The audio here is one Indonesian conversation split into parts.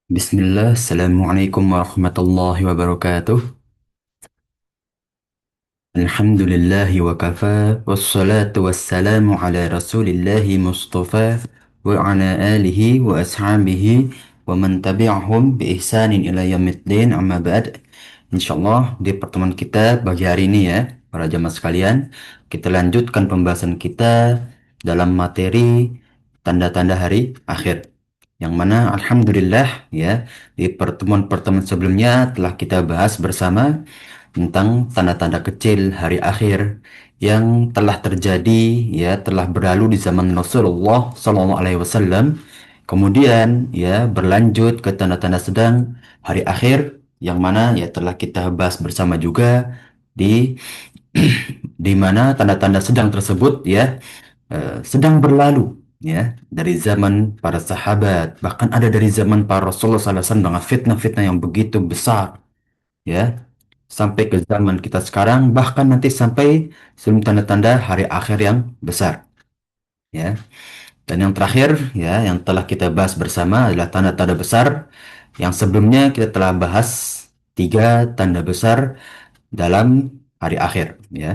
Bismillah, Assalamualaikum warahmatullahi wabarakatuh. Alhamdulillahi wa kafa, wassalatu wassalamu ala rasulillahi mustafa, wa ala alihi wa ashabihi, wa man tabi'ahum bi ihsanin ila yaumiddin, amma ba'd. Insyaallah di pertemuan kita pagi hari ini ya, para jamaah sekalian, kita lanjutkan pembahasan kita dalam materi tanda-tanda hari akhir. Yang mana alhamdulillah ya, di pertemuan-pertemuan sebelumnya telah kita bahas bersama tentang tanda-tanda kecil hari akhir yang telah terjadi ya telah berlalu di zaman Rasulullah Sallallahu Alaihi Wasallam. Kemudian ya berlanjut ke tanda-tanda sedang hari akhir yang mana ya telah kita bahas bersama juga di di mana tanda-tanda sedang tersebut ya sedang berlalu ya dari zaman para sahabat, bahkan ada dari zaman para Rasulullah SAW dengan fitnah-fitnah yang begitu besar ya sampai ke zaman kita sekarang, bahkan nanti sampai sebelum tanda-tanda hari akhir yang besar ya. Dan yang terakhir ya yang telah kita bahas bersama adalah tanda-tanda besar yang sebelumnya kita telah bahas tiga tanda besar dalam hari akhir ya,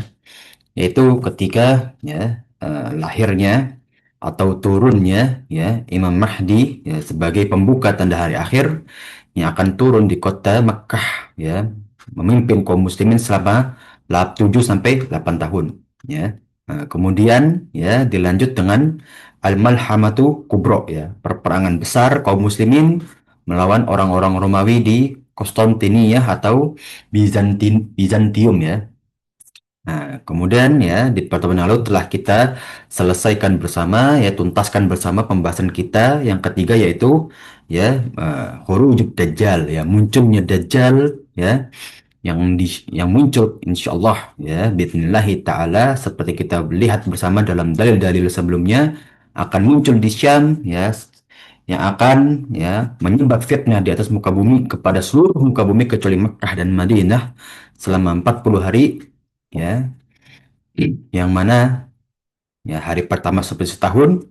yaitu ketika ya lahirnya atau turunnya ya Imam Mahdi ya sebagai pembuka tanda hari akhir yang akan turun di kota Makkah ya, memimpin kaum muslimin selama 7 sampai 8 tahun ya. Nah, kemudian ya dilanjut dengan Al-Malhamatu Kubro ya, perperangan besar kaum muslimin melawan orang-orang Romawi di Konstantinia atau Bizantium ya. Nah, kemudian ya di pertemuan yang lalu telah kita selesaikan bersama ya tuntaskan bersama pembahasan kita yang ketiga yaitu ya Khurujud Dajjal ya, munculnya Dajjal ya yang muncul insyaallah ya bismillahi taala seperti kita lihat bersama dalam dalil-dalil sebelumnya akan muncul di Syam ya, yang akan ya menyebab fitnah di atas muka bumi kepada seluruh muka bumi kecuali Mekah dan Madinah selama 40 hari ya, yang mana ya hari pertama seperti setahun,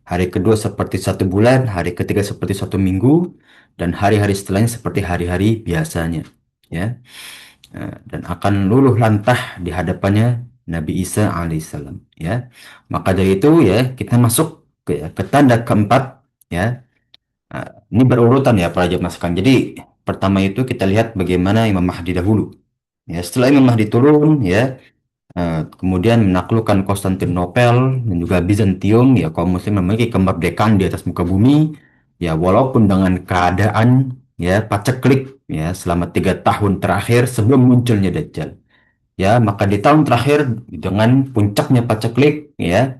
hari kedua seperti satu bulan, hari ketiga seperti satu minggu, dan hari-hari setelahnya seperti hari-hari biasanya ya. Dan akan luluh lantah di hadapannya Nabi Isa alaihissalam ya. Maka dari itu ya kita masuk ke tanda keempat ya. Ini berurutan ya para jemaah sekalian. Jadi pertama itu kita lihat bagaimana Imam Mahdi dahulu. Ya, setelah Imam Mahdi turun ya, kemudian menaklukkan Konstantinopel dan juga Bizantium ya, kaum muslim memiliki kemerdekaan di atas muka bumi ya, walaupun dengan keadaan ya paceklik ya selama 3 tahun terakhir sebelum munculnya Dajjal ya. Maka di tahun terakhir dengan puncaknya paceklik ya,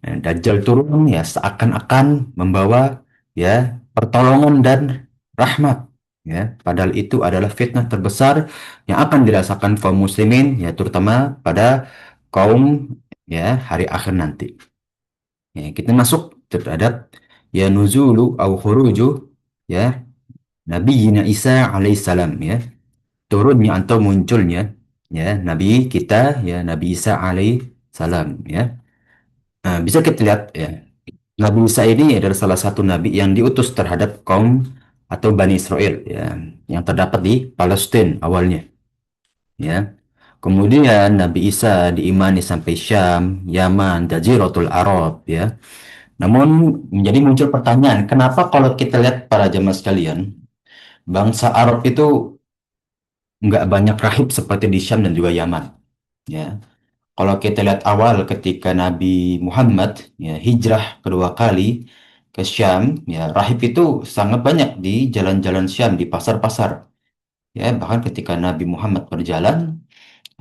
Dajjal turun ya seakan-akan membawa ya pertolongan dan rahmat ya, padahal itu adalah fitnah terbesar yang akan dirasakan kaum muslimin ya, terutama pada kaum ya hari akhir nanti. Ya, kita masuk terhadap ya nuzulu au khuruju ya Nabi Isa alaihissalam ya, turunnya atau munculnya ya Nabi kita ya Nabi Isa alaihissalam ya. Nah, bisa kita lihat ya, Nabi Isa ini adalah salah satu nabi yang diutus terhadap kaum atau Bani Israel ya, yang terdapat di Palestina awalnya ya. Kemudian Nabi Isa diimani sampai Syam, Yaman, Jaziratul Arab ya. Namun menjadi muncul pertanyaan, kenapa kalau kita lihat para jemaah sekalian, bangsa Arab itu nggak banyak rahib seperti di Syam dan juga Yaman ya. Kalau kita lihat awal ketika Nabi Muhammad ya, hijrah kedua kali ke Syam, ya rahib itu sangat banyak di jalan-jalan Syam, di pasar-pasar. Ya, bahkan ketika Nabi Muhammad berjalan,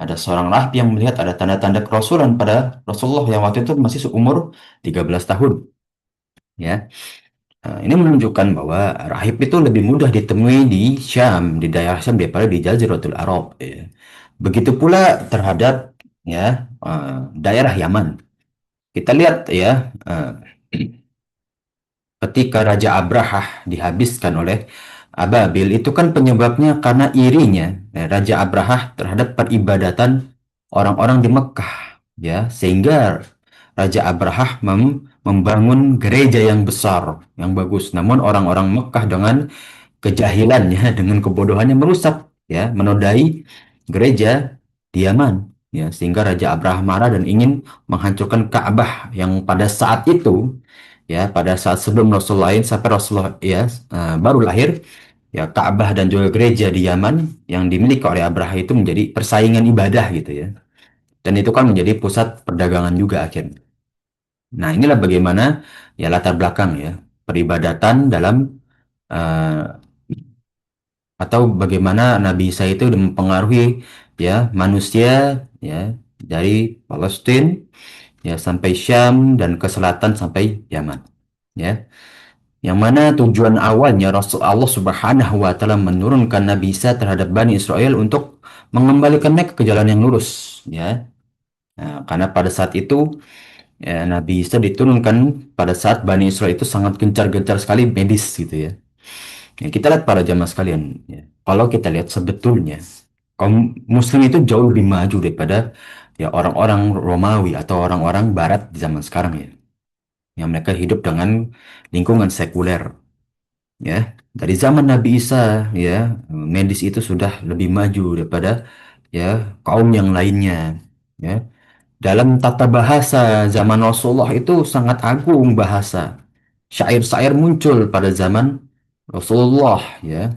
ada seorang rahib yang melihat ada tanda-tanda kerasulan pada Rasulullah yang waktu itu masih seumur 13 tahun. Ya, ini menunjukkan bahwa rahib itu lebih mudah ditemui di Syam, di daerah Syam daripada di Jaziratul Arab. Ya. Begitu pula terhadap ya daerah Yaman. Kita lihat ya, ketika Raja Abrahah dihabiskan oleh Ababil, itu kan penyebabnya karena irinya Raja Abrahah terhadap peribadatan orang-orang di Mekah, ya, sehingga Raja Abrahah membangun gereja yang besar, yang bagus. Namun orang-orang Mekah dengan kejahilannya dengan kebodohannya merusak ya, menodai gereja di Yaman ya, sehingga Raja Abraham marah dan ingin menghancurkan Ka'bah yang pada saat itu ya, pada saat sebelum Rasul lain sampai Rasulullah ya baru lahir ya, Ka'bah dan juga gereja di Yaman yang dimiliki oleh Abraha itu menjadi persaingan ibadah gitu ya. Dan itu kan menjadi pusat perdagangan juga akhirnya. Nah, inilah bagaimana ya latar belakang ya peribadatan dalam eh, atau bagaimana Nabi Isa itu mempengaruhi ya manusia ya dari Palestina ya sampai Syam dan ke selatan sampai Yaman ya. Yang mana tujuan awalnya Rasul Allah Subhanahu wa taala menurunkan Nabi Isa terhadap Bani Israel untuk mengembalikan mereka ke jalan yang lurus ya. Nah, karena pada saat itu ya, Nabi Isa diturunkan pada saat Bani Israel itu sangat gencar-gencar sekali medis gitu ya. Ya, kita lihat para jamaah sekalian ya. Kalau kita lihat sebetulnya kaum muslim itu jauh lebih maju daripada ya orang-orang Romawi atau orang-orang barat di zaman sekarang ya. Yang mereka hidup dengan lingkungan sekuler ya. Dari zaman Nabi Isa ya, medis itu sudah lebih maju daripada ya kaum yang lainnya ya. Dalam tata bahasa zaman Rasulullah itu sangat agung bahasa. Syair-syair muncul pada zaman Rasulullah ya.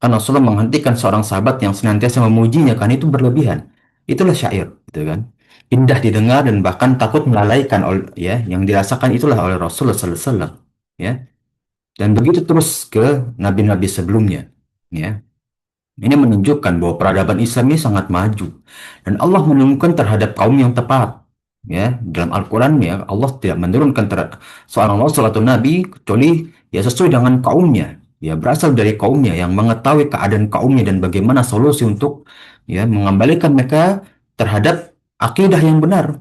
Kan Rasulullah menghentikan seorang sahabat yang senantiasa memujinya kan itu berlebihan. Itulah syair, gitu kan. Indah didengar dan bahkan takut melalaikan ya yang dirasakan itulah oleh Rasulullah sallallahu alaihi wasallam ya. Dan begitu terus ke nabi-nabi sebelumnya ya. Ini menunjukkan bahwa peradaban Islam ini sangat maju dan Allah menemukan terhadap kaum yang tepat. Ya, dalam Al-Quran ya Allah tidak menurunkan seorang Rasul atau Nabi kecuali ya sesuai dengan kaumnya. Ya berasal dari kaumnya yang mengetahui keadaan kaumnya dan bagaimana solusi untuk ya mengembalikan mereka terhadap akidah yang benar,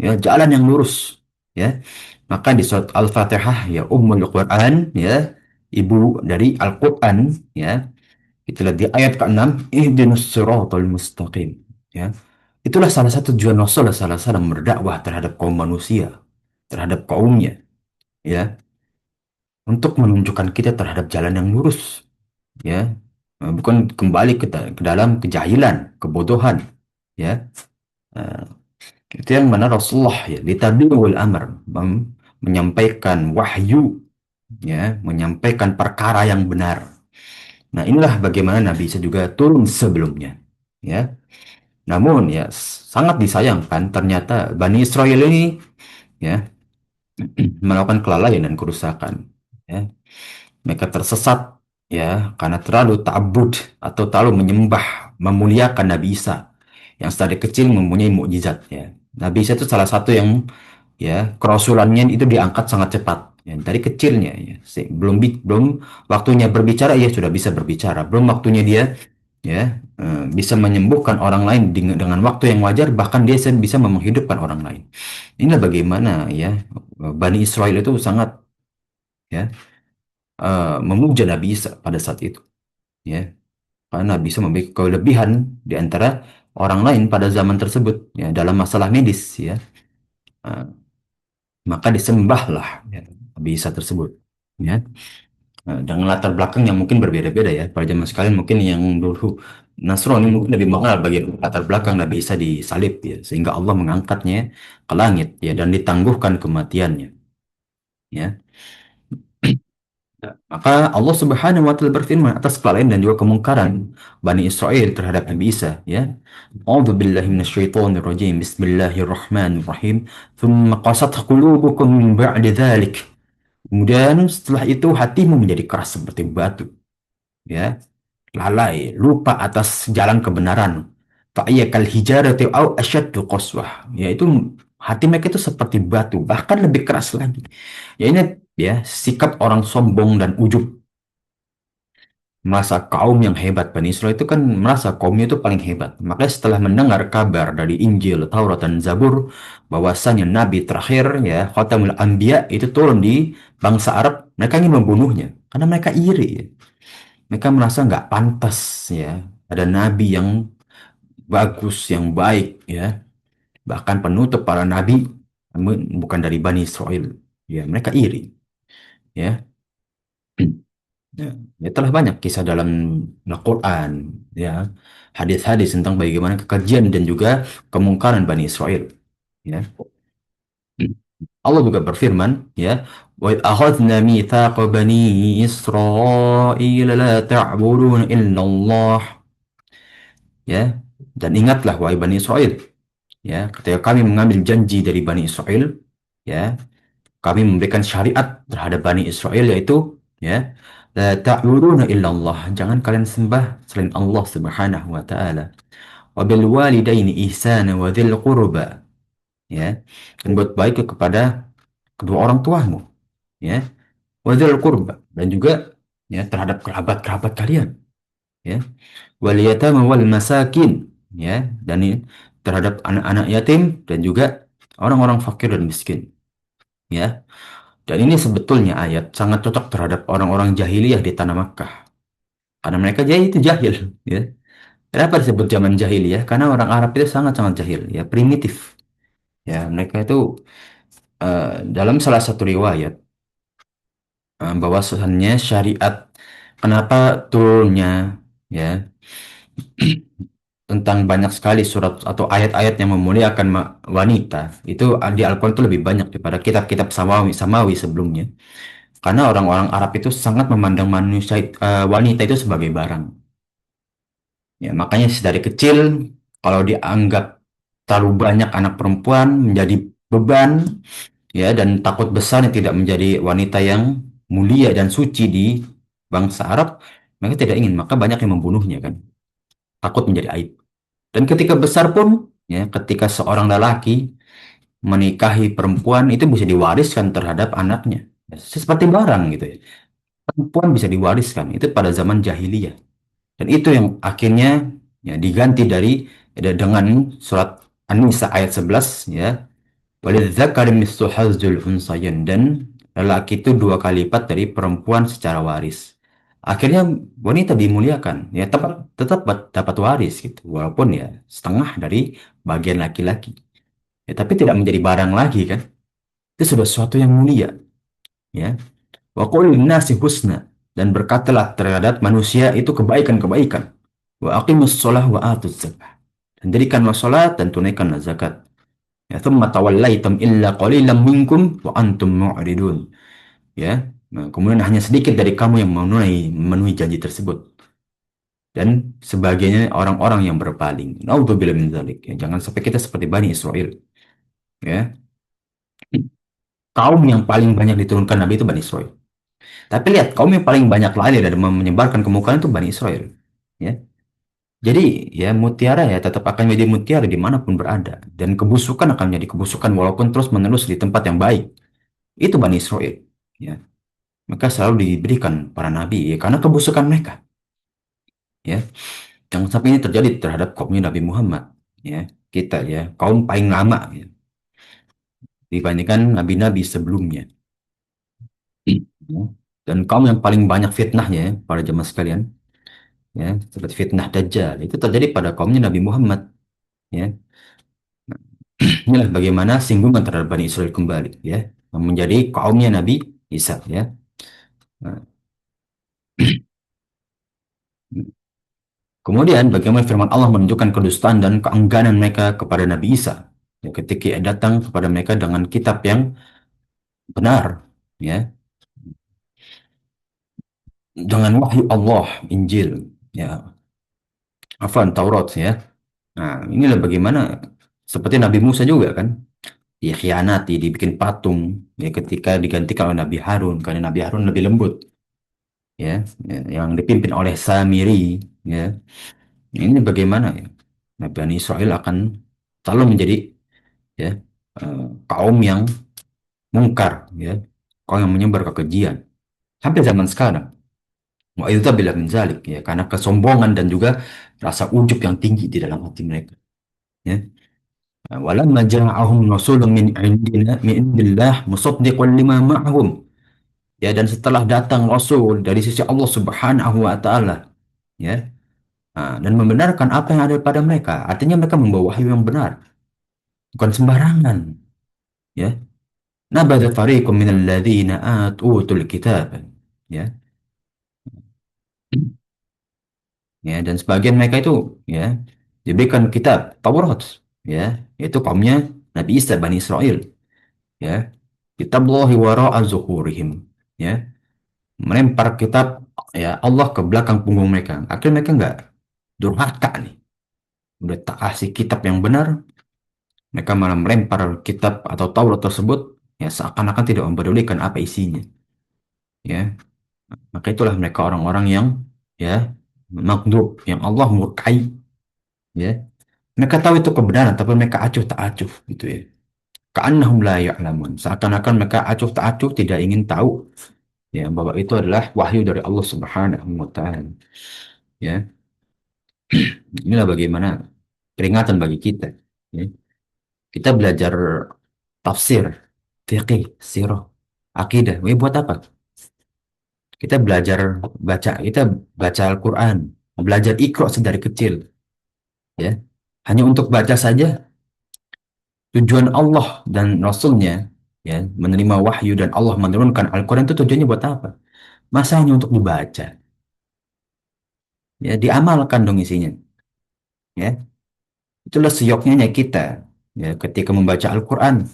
ya jalan yang lurus. Ya, maka di surat Al-Fatihah ya Ummul Quran ya ibu dari Al-Quran ya kita lihat di ayat ke-6, ihdinas siratal mustaqim. Ya. Itulah salah satu tujuan Rasulullah SAW berdakwah terhadap kaum manusia, terhadap kaumnya, ya, untuk menunjukkan kita terhadap jalan yang lurus, ya, bukan kembali ke dalam kejahilan, kebodohan, ya. Eh, itu yang mana Rasulullah ya, ditabiul amr, menyampaikan wahyu, ya, menyampaikan perkara yang benar. Nah, inilah bagaimana Nabi Isa juga turun sebelumnya, ya. Namun ya sangat disayangkan ternyata Bani Israel ini ya melakukan kelalaian dan kerusakan. Ya. Mereka tersesat ya karena terlalu ta'abbud atau terlalu menyembah, memuliakan Nabi Isa yang sedari kecil mempunyai mukjizat ya. Nabi Isa itu salah satu yang ya kerasulannya itu diangkat sangat cepat ya, dari kecilnya ya. Belum waktunya berbicara ia sudah bisa berbicara, belum waktunya dia ya bisa menyembuhkan orang lain dengan waktu yang wajar bahkan dia bisa menghidupkan orang lain. Inilah bagaimana ya Bani Israel itu sangat ya memuja Nabi Isa pada saat itu ya karena bisa memiliki kelebihan di antara orang lain pada zaman tersebut ya dalam masalah medis ya. Eh, maka disembahlah ya, Nabi Isa tersebut ya. Dengan latar belakang yang mungkin berbeda-beda ya. Pada zaman sekalian mungkin yang dulu Nasrani mungkin lebih mengenal bagian latar belakang Nabi Isa disalib ya. Sehingga Allah mengangkatnya ke langit ya dan ditangguhkan kematiannya ya. Maka Allah Subhanahu wa taala berfirman atas kelalaian dan juga kemungkaran Bani Israel terhadap Nabi Isa ya. A'udzu billahi minasyaitonir rajim. Bismillahirrahmanirrahim. Tsumma qasat qulubukum min ba'di dzalik. Kemudian setelah itu hatimu menjadi keras seperti batu ya, lalai, lupa atas jalan kebenaran. Fa'iyakal hijarati au asyaddu qaswah. Yaitu hati mereka itu seperti batu, bahkan lebih keras lagi. Ya ini ya sikap orang sombong dan ujub. Merasa kaum yang hebat. Bani Israel itu kan merasa kaumnya itu paling hebat. Makanya setelah mendengar kabar dari Injil, Taurat, dan Zabur bahwasanya Nabi terakhir ya Khatamul Anbiya itu turun di bangsa Arab, mereka ingin membunuhnya karena mereka iri ya. Mereka merasa nggak pantas ya ada nabi yang bagus, yang baik ya. Bahkan penutup para nabi bukan dari Bani Israel. Ya, mereka iri ya. Ya, ya telah banyak kisah dalam Al-Quran, ya, hadis-hadis tentang bagaimana kekejian dan juga kemungkaran Bani Israel. Ya. Allah juga berfirman, ya, wa idh akhadna mitsaqa bani Israil la ta'buduna illallah, ya. Dan ingatlah wahai Bani Israel, ya, ketika kami mengambil janji dari Bani Israel, ya, kami memberikan syariat terhadap Bani Israel yaitu, ya, la ta'buduna illallah, jangan kalian sembah selain Allah Subhanahu wa taala. Wa bil walidaini ihsana wa dzil qurba, ya. Dan buat baik kepada kedua orang tuamu, ya. Wa dzil qurba, dan juga, ya, terhadap kerabat-kerabat kalian, ya. Wal yatama wal masakin, ya, dan terhadap anak-anak yatim dan juga orang-orang fakir dan miskin, ya. Dan ini sebetulnya ayat sangat cocok terhadap orang-orang jahiliyah di tanah Makkah. Karena mereka jahil itu jahil, ya. Kenapa disebut zaman jahiliyah? Karena orang Arab itu sangat-sangat jahil, ya, primitif. Ya, mereka itu, dalam salah satu riwayat, bahwasannya syariat kenapa turunnya, ya, tentang banyak sekali surat atau ayat-ayat yang memuliakan wanita itu di Al-Quran itu lebih banyak daripada kitab-kitab samawi samawi sebelumnya. Karena orang-orang Arab itu sangat memandang manusia, wanita itu sebagai barang. Ya, makanya dari kecil kalau dianggap terlalu banyak anak perempuan menjadi beban, ya, dan takut besar yang tidak menjadi wanita yang mulia dan suci di bangsa Arab, mereka tidak ingin, maka banyak yang membunuhnya kan, takut menjadi aib. Dan ketika besar pun, ya, ketika seorang lelaki menikahi perempuan itu bisa diwariskan terhadap anaknya. Ya, seperti barang gitu ya. Perempuan bisa diwariskan itu pada zaman jahiliyah. Dan itu yang akhirnya, ya, diganti dengan surat An-Nisa ayat 11, ya. Walidzakari mislu hazzul unsayain, dan lelaki itu dua kali lipat dari perempuan secara waris. Akhirnya wanita dimuliakan, ya, tetap dapat waris gitu, walaupun ya setengah dari bagian laki-laki. Ya, tapi tidak menjadi barang lagi kan. Itu sudah sesuatu yang mulia, ya. Wa qul linnasi husna, dan berkatalah terhadap manusia itu kebaikan-kebaikan. Wa aqimus shalah wa atuz zakah. Dan dirikanlah salat dan tunaikanlah zakat. Ya, thumma tawallaitum illa qalilan minkum wa antum mu'ridun. Ya. Nah, kemudian hanya sedikit dari kamu yang memenuhi janji tersebut. Dan sebagainya orang-orang yang berpaling. Naudzubillah min dzalik. Ya, jangan sampai kita seperti Bani Israel. Ya. Kaum yang paling banyak diturunkan Nabi itu Bani Israel. Tapi lihat, kaum yang paling banyak lalai dan menyebarkan kemukaan itu Bani Israel. Ya. Jadi ya mutiara ya tetap akan menjadi mutiara dimanapun berada. Dan kebusukan akan menjadi kebusukan walaupun terus-menerus di tempat yang baik. Itu Bani Israel. Ya. Maka selalu diberikan para nabi ya, karena kebusukan mereka. Ya. Jangan sampai ini terjadi terhadap kaumnya Nabi Muhammad. Ya. Kita ya, kaum paling lama ya, dibandingkan nabi-nabi sebelumnya. Ya. Dan kaum yang paling banyak fitnahnya ya, para jemaah sekalian. Ya, seperti fitnah Dajjal itu terjadi pada kaumnya Nabi Muhammad. Ya. Inilah bagaimana singgungan terhadap Bani Israel kembali, ya, menjadi kaumnya Nabi Isa, ya. Nah, kemudian bagaimana firman Allah menunjukkan kedustaan dan keengganan mereka kepada Nabi Isa, ya, ketika ia datang kepada mereka dengan kitab yang benar, ya, dengan wahyu Allah, Injil, ya, Afan, Taurat, ya. Nah, inilah bagaimana seperti Nabi Musa juga kan, dikhianati, dibikin patung, ya, ketika digantikan oleh Nabi Harun, karena Nabi Harun lebih lembut, ya, yang dipimpin oleh Samiri, ya. Ini bagaimana ya, Bani Israel akan selalu menjadi, ya, kaum yang mungkar, ya, kaum yang menyebar kekejian sampai zaman sekarang. Wa itu bila menjalik, ya, karena kesombongan dan juga rasa ujub yang tinggi di dalam hati mereka, ya. Walamma ja'ahum rasulun min indillah musaddiqan lima ma'ahum, ya, dan setelah datang rasul dari sisi Allah Subhanahu wa taala, ya, dan membenarkan apa yang ada pada mereka, artinya mereka membawa wahyu yang benar, bukan sembarangan, ya. Nabadha fariqum minal ladzina utul kitab, ya. ya, dan sebagian mereka itu ya diberikan kitab Taurat, ya, yaitu kaumnya Nabi Isa Bani Israel, ya, kitabullahi wara'a zuhurihim, ya, melempar kitab ya Allah ke belakang punggung mereka. Akhirnya mereka nggak durhaka nih, udah tak kasih kitab yang benar, mereka malah melempar kitab atau Taurat tersebut ya seakan-akan tidak mempedulikan apa isinya, ya. Maka itulah mereka orang-orang yang ya maghdub, yang Allah murkai, ya. Mereka tahu itu kebenaran, tapi mereka acuh tak acuh gitu ya. Ka'annahum la ya'lamun. Seakan-akan mereka acuh tak acuh tidak ingin tahu ya bahwa itu adalah wahyu dari Allah Subhanahu wa taala. Ya, inilah bagaimana peringatan bagi kita. Ya. Kita belajar tafsir, fikih, sirah, akidah. Ini buat apa? Kita belajar kita baca Al-Quran, belajar Iqra sedari kecil, ya. Hanya untuk baca saja. Tujuan Allah dan Rasulnya ya menerima wahyu dan Allah menurunkan Al-Quran itu tujuannya buat apa? Masa hanya untuk dibaca, ya diamalkan dong isinya, ya. Itulah seyoknya kita ya ketika membaca Al-Quran,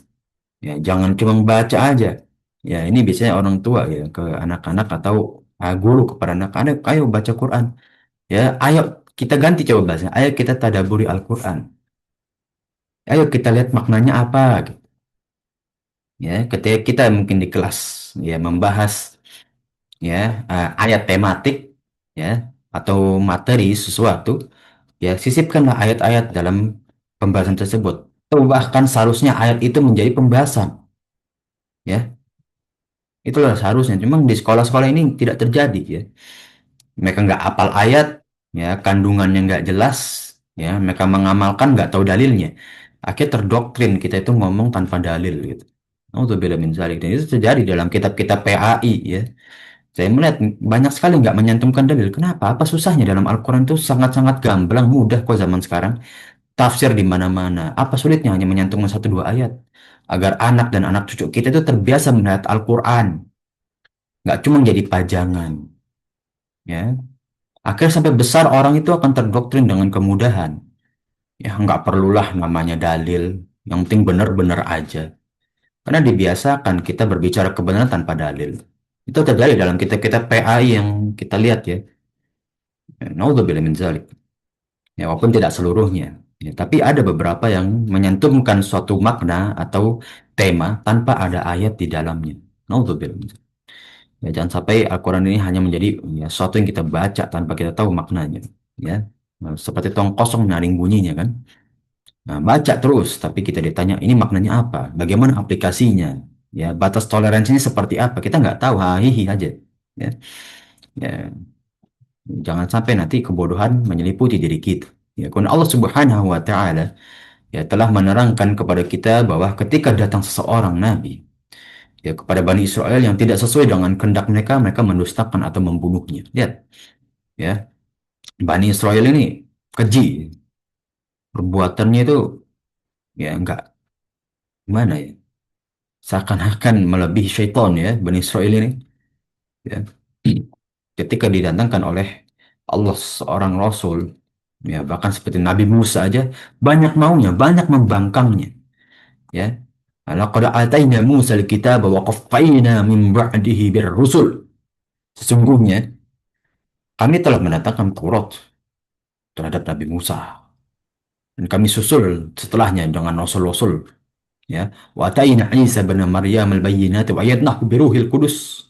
ya jangan cuma membaca aja. Ya ini biasanya orang tua ya ke anak-anak atau guru kepada anak-anak, ayo baca Quran, ya ayo kita ganti coba bahasa, ayo kita tadaburi Al-Quran, ayo kita lihat maknanya apa gitu. Ya ketika kita mungkin di kelas ya membahas ya ayat tematik ya atau materi sesuatu, ya sisipkanlah ayat-ayat dalam pembahasan tersebut, atau bahkan seharusnya ayat itu menjadi pembahasan, ya itulah seharusnya. Cuma di sekolah-sekolah ini tidak terjadi, ya mereka nggak hafal ayat, ya kandungannya nggak jelas, ya mereka mengamalkan nggak tahu dalilnya, akhirnya terdoktrin kita itu ngomong tanpa dalil gitu. Nauzubillah min dzalik. Dan itu terjadi dalam kitab-kitab PAI, ya. Saya melihat banyak sekali nggak menyantumkan dalil. Kenapa? Apa susahnya dalam Al-Quran itu sangat-sangat gamblang, mudah kok zaman sekarang. Tafsir di mana-mana. Apa sulitnya hanya menyantumkan satu dua ayat? Agar anak dan anak cucu kita itu terbiasa melihat Al-Quran. Nggak cuma jadi pajangan. Ya. Akhirnya sampai besar orang itu akan terdoktrin dengan kemudahan. Ya nggak perlulah namanya dalil. Yang penting benar-benar aja. Karena dibiasakan kita berbicara kebenaran tanpa dalil. Itu terjadi dalam kitab-kitab PAI yang kita lihat ya. Naudzubillah min dzalik. Ya, walaupun tidak seluruhnya. Ya, tapi ada beberapa yang menyantumkan suatu makna atau tema tanpa ada ayat di dalamnya. Naudzubillah min dzalik. Ya, jangan sampai Al-Quran ini hanya menjadi ya, sesuatu yang kita baca tanpa kita tahu maknanya. Ya, nah, seperti tong kosong nyaring bunyinya kan. Nah, baca terus, tapi kita ditanya ini maknanya apa? Bagaimana aplikasinya? Ya, batas toleransinya seperti apa? Kita nggak tahu, hihi aja. Ya, ya, jangan sampai nanti kebodohan menyeliputi diri kita. Ya, karena Allah Subhanahu wa taala ya telah menerangkan kepada kita bahwa ketika datang seseorang nabi ya kepada Bani Israel yang tidak sesuai dengan kehendak mereka, mereka mendustakan atau membunuhnya. Lihat, ya, Bani Israel ini keji, perbuatannya itu ya enggak gimana ya, seakan-akan melebihi syaitan ya Bani Israel ini, ya. Ketika didatangkan oleh Allah seorang Rasul, ya bahkan seperti Nabi Musa aja banyak maunya, banyak membangkangnya, ya. Laqad atayna Musa al-kitaba wa qaffayna min ba'dihi bir-rusul. Sesungguhnya kami telah mendatangkan Taurat terhadap Nabi Musa dan kami susul setelahnya dengan rasul-rasul, ya. Wa atayna Isa bin Maryam al-bayyinati wa ayyadnahu bi ruhil qudus.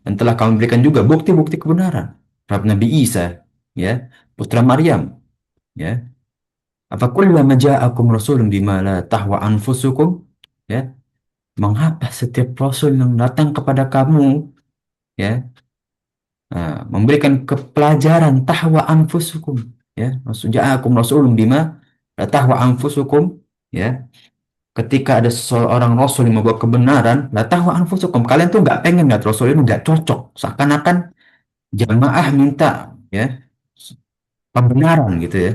Dan telah kami berikan juga bukti-bukti kebenaran terhadap Nabi Isa, ya, putra Maryam, ya. Apa kullama ja'akum rasulun bima la tahwa anfusukum, ya. Mengapa setiap rasul yang datang kepada kamu, ya, memberikan kepelajaran tahwa anfusukum, ya, maksudnya akum rasulun bima la tahwa anfusukum, ya, ketika ada seorang rasul yang membawa kebenaran la tahwa anfusukum, kalian tuh nggak pengen lihat rasul ini, nggak cocok, seakan-akan jamaah minta ya pembenaran gitu ya.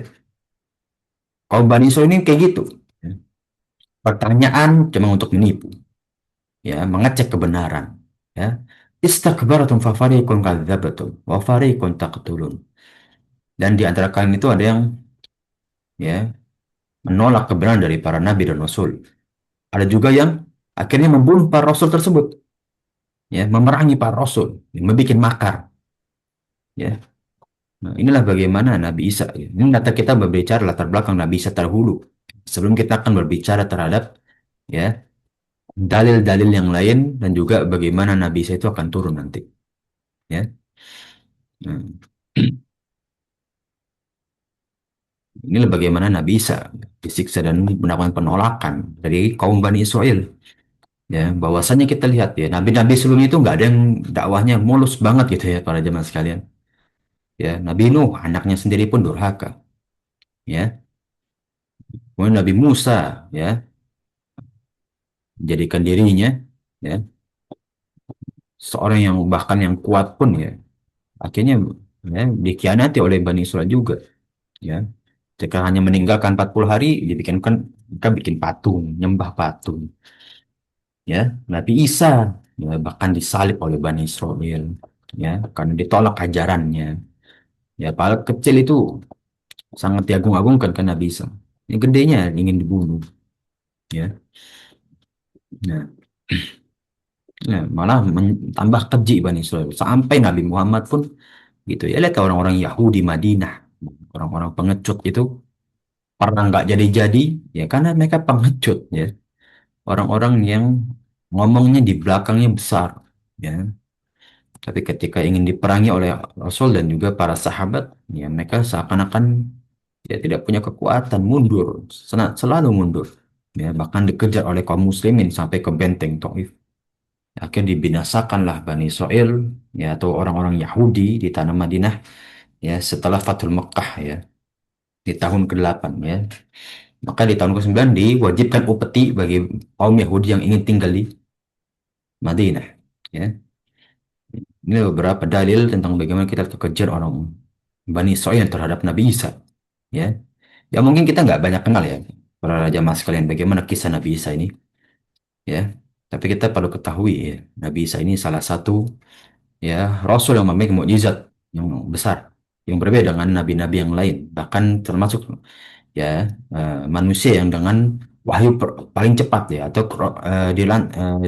Kalau Bani Israil ini kayak gitu, ya. Pertanyaan cuma untuk menipu, ya mengecek kebenaran, ya. Istakbaratum fa fariqun kadzabatum wa fariqun taqtulun. Dan di antara kalian itu ada yang ya menolak kebenaran dari para nabi dan rasul. Ada juga yang akhirnya membunuh para rasul tersebut, ya, memerangi para rasul, membuat makar, ya. Nah, inilah bagaimana Nabi Isa. Ya. Ini data kita berbicara latar belakang Nabi Isa terdahulu. Sebelum kita akan berbicara terhadap ya dalil-dalil yang lain dan juga bagaimana Nabi Isa itu akan turun nanti. Ya. Nah, inilah bagaimana Nabi Isa disiksa dan mendapatkan penolakan dari kaum Bani Israel. Ya, bahwasanya kita lihat ya nabi-nabi sebelumnya itu nggak ada yang dakwahnya mulus banget gitu ya para jemaah sekalian. Ya, Nabi Nuh anaknya sendiri pun durhaka. Ya, kemudian Nabi Musa ya jadikan dirinya ya seorang yang bahkan yang kuat pun ya akhirnya ya, dikhianati oleh Bani Israel juga ya jika hanya meninggalkan 40 hari dibikinkan mereka bikin patung nyembah patung ya Nabi Isa ya, bahkan disalib oleh Bani Israel ya karena ditolak ajarannya ya paling kecil itu sangat diagung-agungkan kan Nabi Isa yang gedenya ingin dibunuh ya nah, malah tambah keji Bani Israel sampai Nabi Muhammad pun gitu ya lihat orang-orang Yahudi Madinah orang-orang pengecut itu pernah nggak jadi-jadi ya karena mereka pengecut ya orang-orang yang ngomongnya di belakangnya besar ya tapi ketika ingin diperangi oleh Rasul dan juga para sahabat ya mereka seakan-akan ya tidak punya kekuatan mundur selalu mundur ya bahkan dikejar oleh kaum muslimin sampai ke benteng Taif akhirnya dibinasakanlah Bani Israel ya atau orang-orang Yahudi di tanah Madinah ya setelah Fathul Mekkah ya di tahun ke-8 ya. Maka di tahun ke-9 diwajibkan upeti bagi kaum Yahudi yang ingin tinggal di Madinah. Ya. Ini beberapa dalil tentang bagaimana kita terkejar orang Bani Israel terhadap Nabi Isa. Ya, ya mungkin kita nggak banyak kenal ya para raja mas kalian bagaimana kisah Nabi Isa ini. Ya, tapi kita perlu ketahui ya, Nabi Isa ini salah satu ya Rasul yang memiliki mukjizat yang besar yang berbeda dengan nabi-nabi yang lain bahkan termasuk ya manusia yang dengan wahyu paling cepat ya atau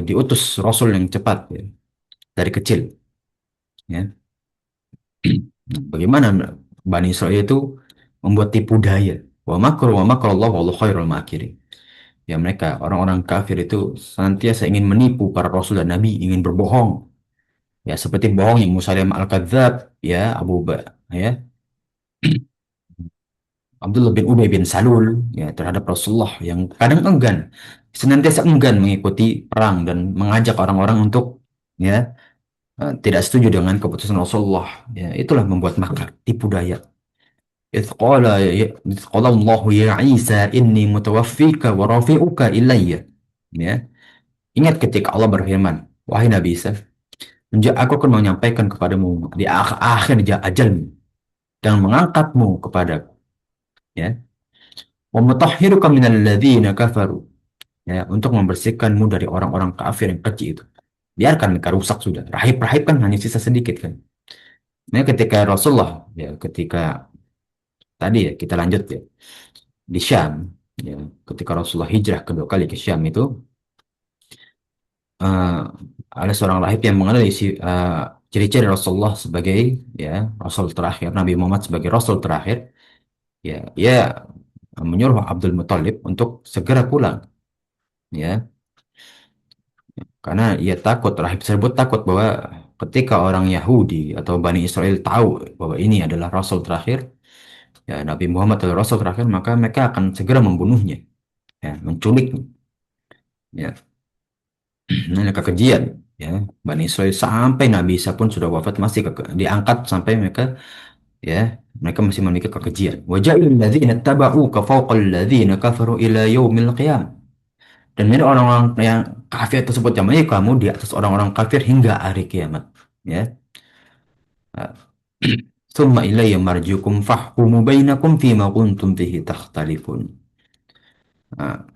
diutus rasul yang cepat ya, dari kecil ya. Bagaimana Bani Israel itu membuat tipu daya wa makru Allah wallahu khairul makirin. Ya mereka orang-orang kafir itu senantiasa ingin menipu para rasul dan nabi, ingin berbohong. Ya seperti bohong yang Musailimah al-Kadzab ya ya Abdullah bin Ubay bin Salul ya terhadap Rasulullah yang kadang enggan, senantiasa enggan mengikuti perang dan mengajak orang-orang untuk ya tidak setuju dengan keputusan Rasulullah. Ya, itulah membuat makar, tipu daya. إذ قال الله يا عيسى إني متوفيك ورافعك إلي. Ya, ingat ketika Allah berfirman, wahai Nabi Isa, aku akan menyampaikan kepadamu di akhir ajalmu dan mengangkatmu kepadaku. Ya, وَمُطَهِّرُكَ مِنَ الَّذِينَ كَفَرُوا ya, untuk membersihkanmu dari orang-orang kafir yang keji itu. Biarkan mereka rusak sudah. Rahib-rahib kan hanya sisa sedikit kan. Nah, ketika Rasulullah ya ketika tadi ya kita lanjut ya di Syam ya ketika Rasulullah hijrah kedua kali ke Syam itu eh, ada seorang rahib yang mengenal ciri-ciri Rasulullah sebagai ya Rasul terakhir Nabi Muhammad sebagai Rasul terakhir ya ia menyuruh Abdul Muthalib untuk segera pulang ya karena ia takut, rahib tersebut takut bahwa ketika orang Yahudi atau Bani Israel tahu bahwa ini adalah Rasul terakhir, ya Nabi Muhammad adalah Rasul terakhir, maka mereka akan segera membunuhnya, ya, menculiknya. Ya, ini kekejian, ya. Bani Israel sampai Nabi Isa pun sudah wafat masih diangkat sampai mereka, ya, mereka masih memiliki kekejian. Waja'il ladzina taba'uka fawqal ladzina kafaru ila yaumil qiyamah. Dan ini orang-orang yang kafir tersebut zaman ini kamu di atas orang-orang kafir hingga hari kiamat. Ya. Thumma ilayya marji'ukum fahkumu bainakum fima kuntum fihi takhtalifun. Nah,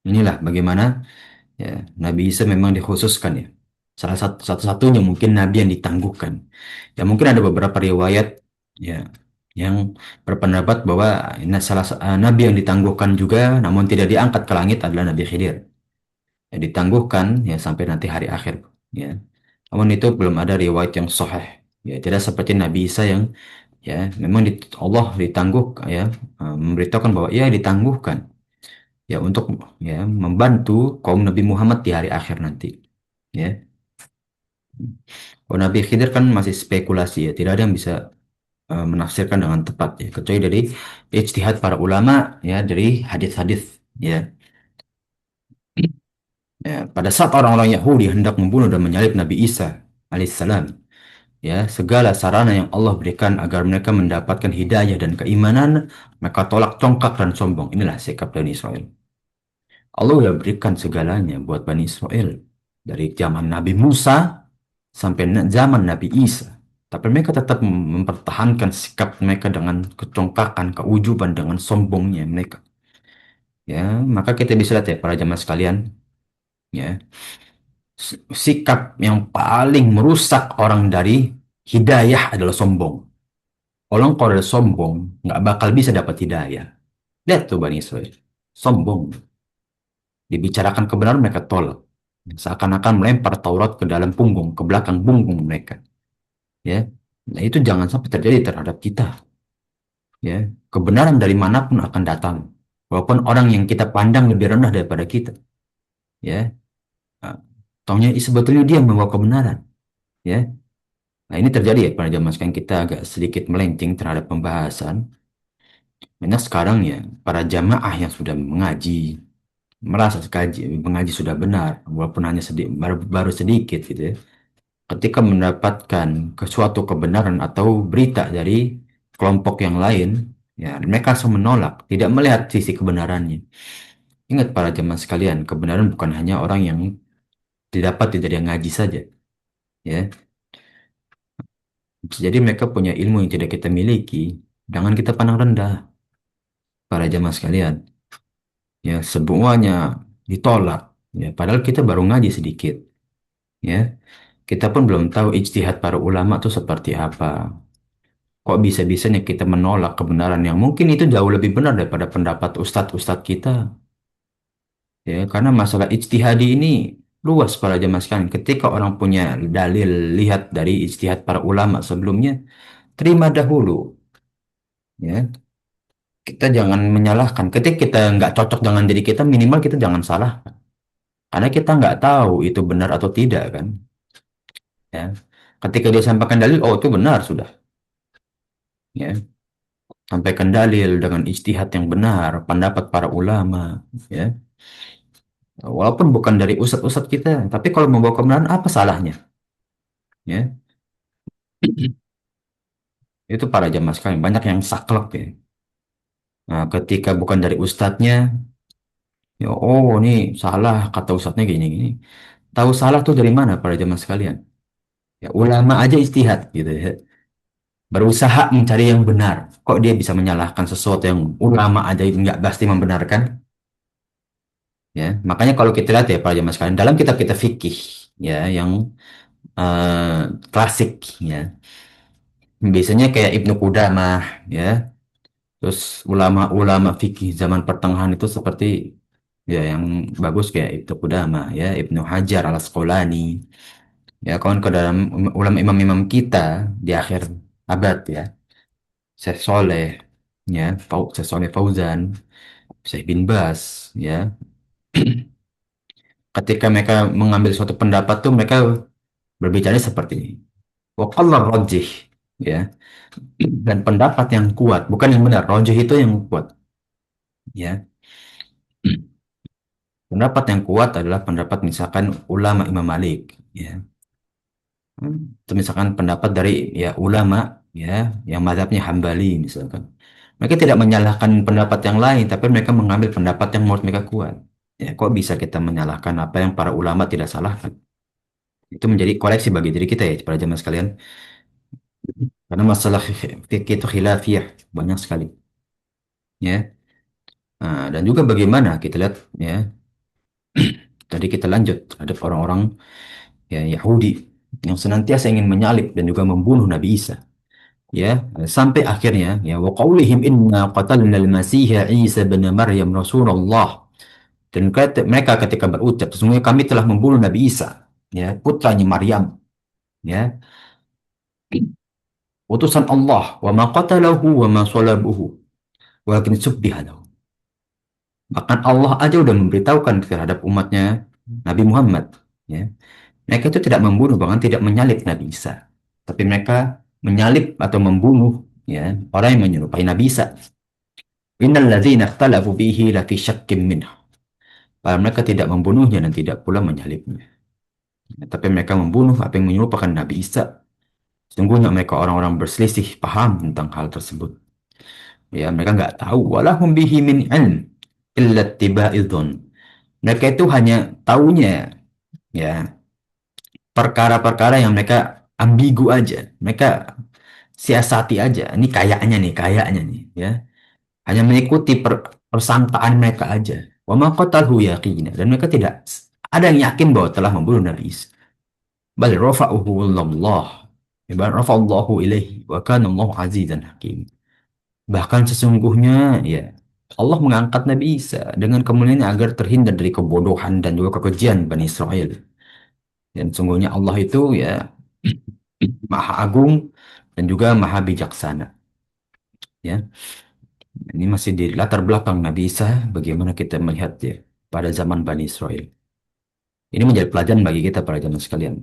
inilah bagaimana ya, Nabi Isa memang dikhususkan ya. Salah satu satu-satunya mungkin Nabi yang ditangguhkan. Ya mungkin ada beberapa riwayat ya, yang berpendapat bahwa nabi yang ditangguhkan juga namun tidak diangkat ke langit adalah Nabi Khidir. Ya, ditangguhkan ya sampai nanti hari akhir. Ya, namun itu belum ada riwayat yang sahih. Ya, tidak seperti Nabi Isa yang ya memang Allah ditangguh ya, memberitahukan bahwa ia ditangguhkan ya untuk ya membantu kaum Nabi Muhammad di hari akhir nanti. Ya, kalau Nabi Khidir kan masih spekulasi ya, tidak ada yang bisa menafsirkan dengan tepat ya, kecuali dari ijtihad para ulama ya, dari hadis-hadis ya. Ya, pada saat orang-orang Yahudi hendak membunuh dan menyalib Nabi Isa alaihissalam, ya, segala sarana yang Allah berikan agar mereka mendapatkan hidayah dan keimanan, mereka tolak congkak dan sombong. Inilah sikap Bani Israel. Allah sudah berikan segalanya buat Bani Israel. Dari zaman Nabi Musa sampai zaman Nabi Isa. Tapi mereka tetap mempertahankan sikap mereka dengan kecongkakan, keujuban, dengan sombongnya mereka. Ya, maka kita bisa lihat ya para jamaah sekalian, ya, sikap yang paling merusak orang dari hidayah adalah sombong. Orang kalau udah sombong, nggak bakal bisa dapat hidayah. Lihat tuh Bani Israel. Sombong. Dibicarakan kebenaran mereka tolak. Seakan-akan melempar Taurat ke dalam punggung, ke belakang punggung mereka. Ya, nah itu jangan sampai terjadi terhadap kita. Ya, kebenaran dari manapun akan datang. Walaupun orang yang kita pandang lebih rendah daripada kita. Ya, nah, taunya sebetulnya dia yang membawa kebenaran. Ya, nah ini terjadi ya pada zaman sekarang kita agak sedikit melenceng terhadap pembahasan. Banyak sekarang ya para jamaah yang sudah mengaji, merasa sekali mengaji sudah benar, walaupun hanya sedikit, baru sedikit gitu ya. Ketika mendapatkan suatu kebenaran atau berita dari kelompok yang lain, ya mereka langsung menolak, tidak melihat sisi kebenarannya. Ingat para jemaah sekalian, kebenaran bukan hanya orang yang didapat dari yang ngaji saja, ya. Jadi mereka punya ilmu yang tidak kita miliki, jangan kita pandang rendah para jemaah sekalian. Ya, semuanya ditolak. Ya, padahal kita baru ngaji sedikit, ya. Kita pun belum tahu ijtihad para ulama itu seperti apa. Kok bisa-bisanya kita menolak kebenaran yang mungkin itu jauh lebih benar daripada pendapat ustadz-ustadz kita. Ya, karena masalah ijtihadi ini luas para jamaah sekalian. Ketika orang punya dalil, lihat dari ijtihad para ulama sebelumnya, terima dahulu. Ya, kita jangan menyalahkan. Ketika kita nggak cocok dengan diri kita, minimal kita jangan salah. Karena kita nggak tahu itu benar atau tidak kan. Ya, ketika dia sampaikan dalil, oh itu benar sudah. Ya, sampaikan dalil dengan ijtihad yang benar, pendapat para ulama. Ya, walaupun bukan dari ustadz-ustadz kita, tapi kalau membawa kebenaran apa salahnya? Ya, itu para jamaah sekalian banyak yang saklek ya. Nah, ketika bukan dari ustadznya, ya oh ini salah kata ustadznya gini-gini. Tahu salah tuh dari mana para jamaah sekalian? Ya ulama aja ijtihad gitu ya. Berusaha mencari yang benar. Kok dia bisa menyalahkan sesuatu yang ulama aja nggak pasti membenarkan? Ya, makanya kalau kita lihat ya para jamaah sekalian dalam kitab-kitab fikih ya yang klasik ya. Biasanya kayak Ibnu Qudamah ya. Terus ulama-ulama fikih zaman pertengahan itu seperti ya yang bagus kayak Ibnu Qudamah ya, Ibnu Hajar al Asqalani. Ya kawan ke dalam ulama imam-imam kita di akhir abad ya. Syekh Soleh ya, Syekh Soleh Fauzan, Syekh bin Bas ya. Ketika mereka mengambil suatu pendapat tuh mereka berbicara seperti ini. Wa qalla rajih ya. Dan pendapat yang kuat, bukan yang benar. Rajih itu yang kuat ya. Pendapat yang kuat adalah pendapat misalkan ulama Imam Malik, ya. Itu misalkan pendapat dari ya ulama ya yang mazhabnya Hambali misalkan. Mereka tidak menyalahkan pendapat yang lain, tapi mereka mengambil pendapat yang menurut mereka kuat. Ya, kok bisa kita menyalahkan apa yang para ulama tidak salahkan? Itu menjadi koreksi bagi diri kita ya, para jamaah sekalian. Karena masalah fikih itu khilafiyah banyak sekali, ya. Nah, dan juga bagaimana kita lihat ya, tadi kita lanjut ada orang-orang ya Yahudi yang senantiasa ingin menyalib dan juga membunuh Nabi Isa. ya, sampai akhirnya ya wa qaulihim inna qatalna al-masih Isa bin Maryam Rasulullah. Dan mereka ketika berucap, sesungguhnya kami telah membunuh Nabi Isa, ya, putranya Maryam, ya, utusan Allah, wa ma qatalahu wa ma salabuhu, walakin subbiha lahu. Bahkan Allah aja udah memberitahukan terhadap umatnya Nabi Muhammad, ya. Mereka itu tidak membunuh, bahkan tidak menyalib Nabi Isa. Tapi mereka menyalib atau membunuh, ya, orang yang menyerupai Nabi Isa. Innal ladzina ikhtalafu fihi lafi syakkim minhu. Padahal mereka tidak membunuhnya dan tidak pula menyalibnya. Tapi mereka membunuh apa yang menyerupakan Nabi Isa. Sungguhnya mereka orang-orang berselisih paham tentang hal tersebut. Ya, mereka nggak tahu. Walahum bihi min ilm illa tiba'idhun. Mereka itu hanya taunya, ya, perkara-perkara yang mereka ambigu aja. Mereka siasati aja. Ini kayaknya nih, ya. Hanya mengikuti persangkaan mereka aja. Wa ma qatalu yaqina. Dan mereka tidak ada yang yakin bahwa telah membunuh Nabi Isa. Bal rafa'uhu Allah. Bal rafa'allahu ilaihi wa kana Allah azizan hakim. Bahkan sesungguhnya ya Allah mengangkat Nabi Isa dengan kemuliaannya agar terhindar dari kebodohan dan juga kekejian Bani Israel. Dan sungguhnya Allah itu ya Maha Agung dan juga Maha Bijaksana. Ya, ini masih di latar belakang Nabi Isa. Bagaimana kita melihat ya pada zaman Bani Israel. Ini menjadi pelajaran bagi kita para jamaah sekalian.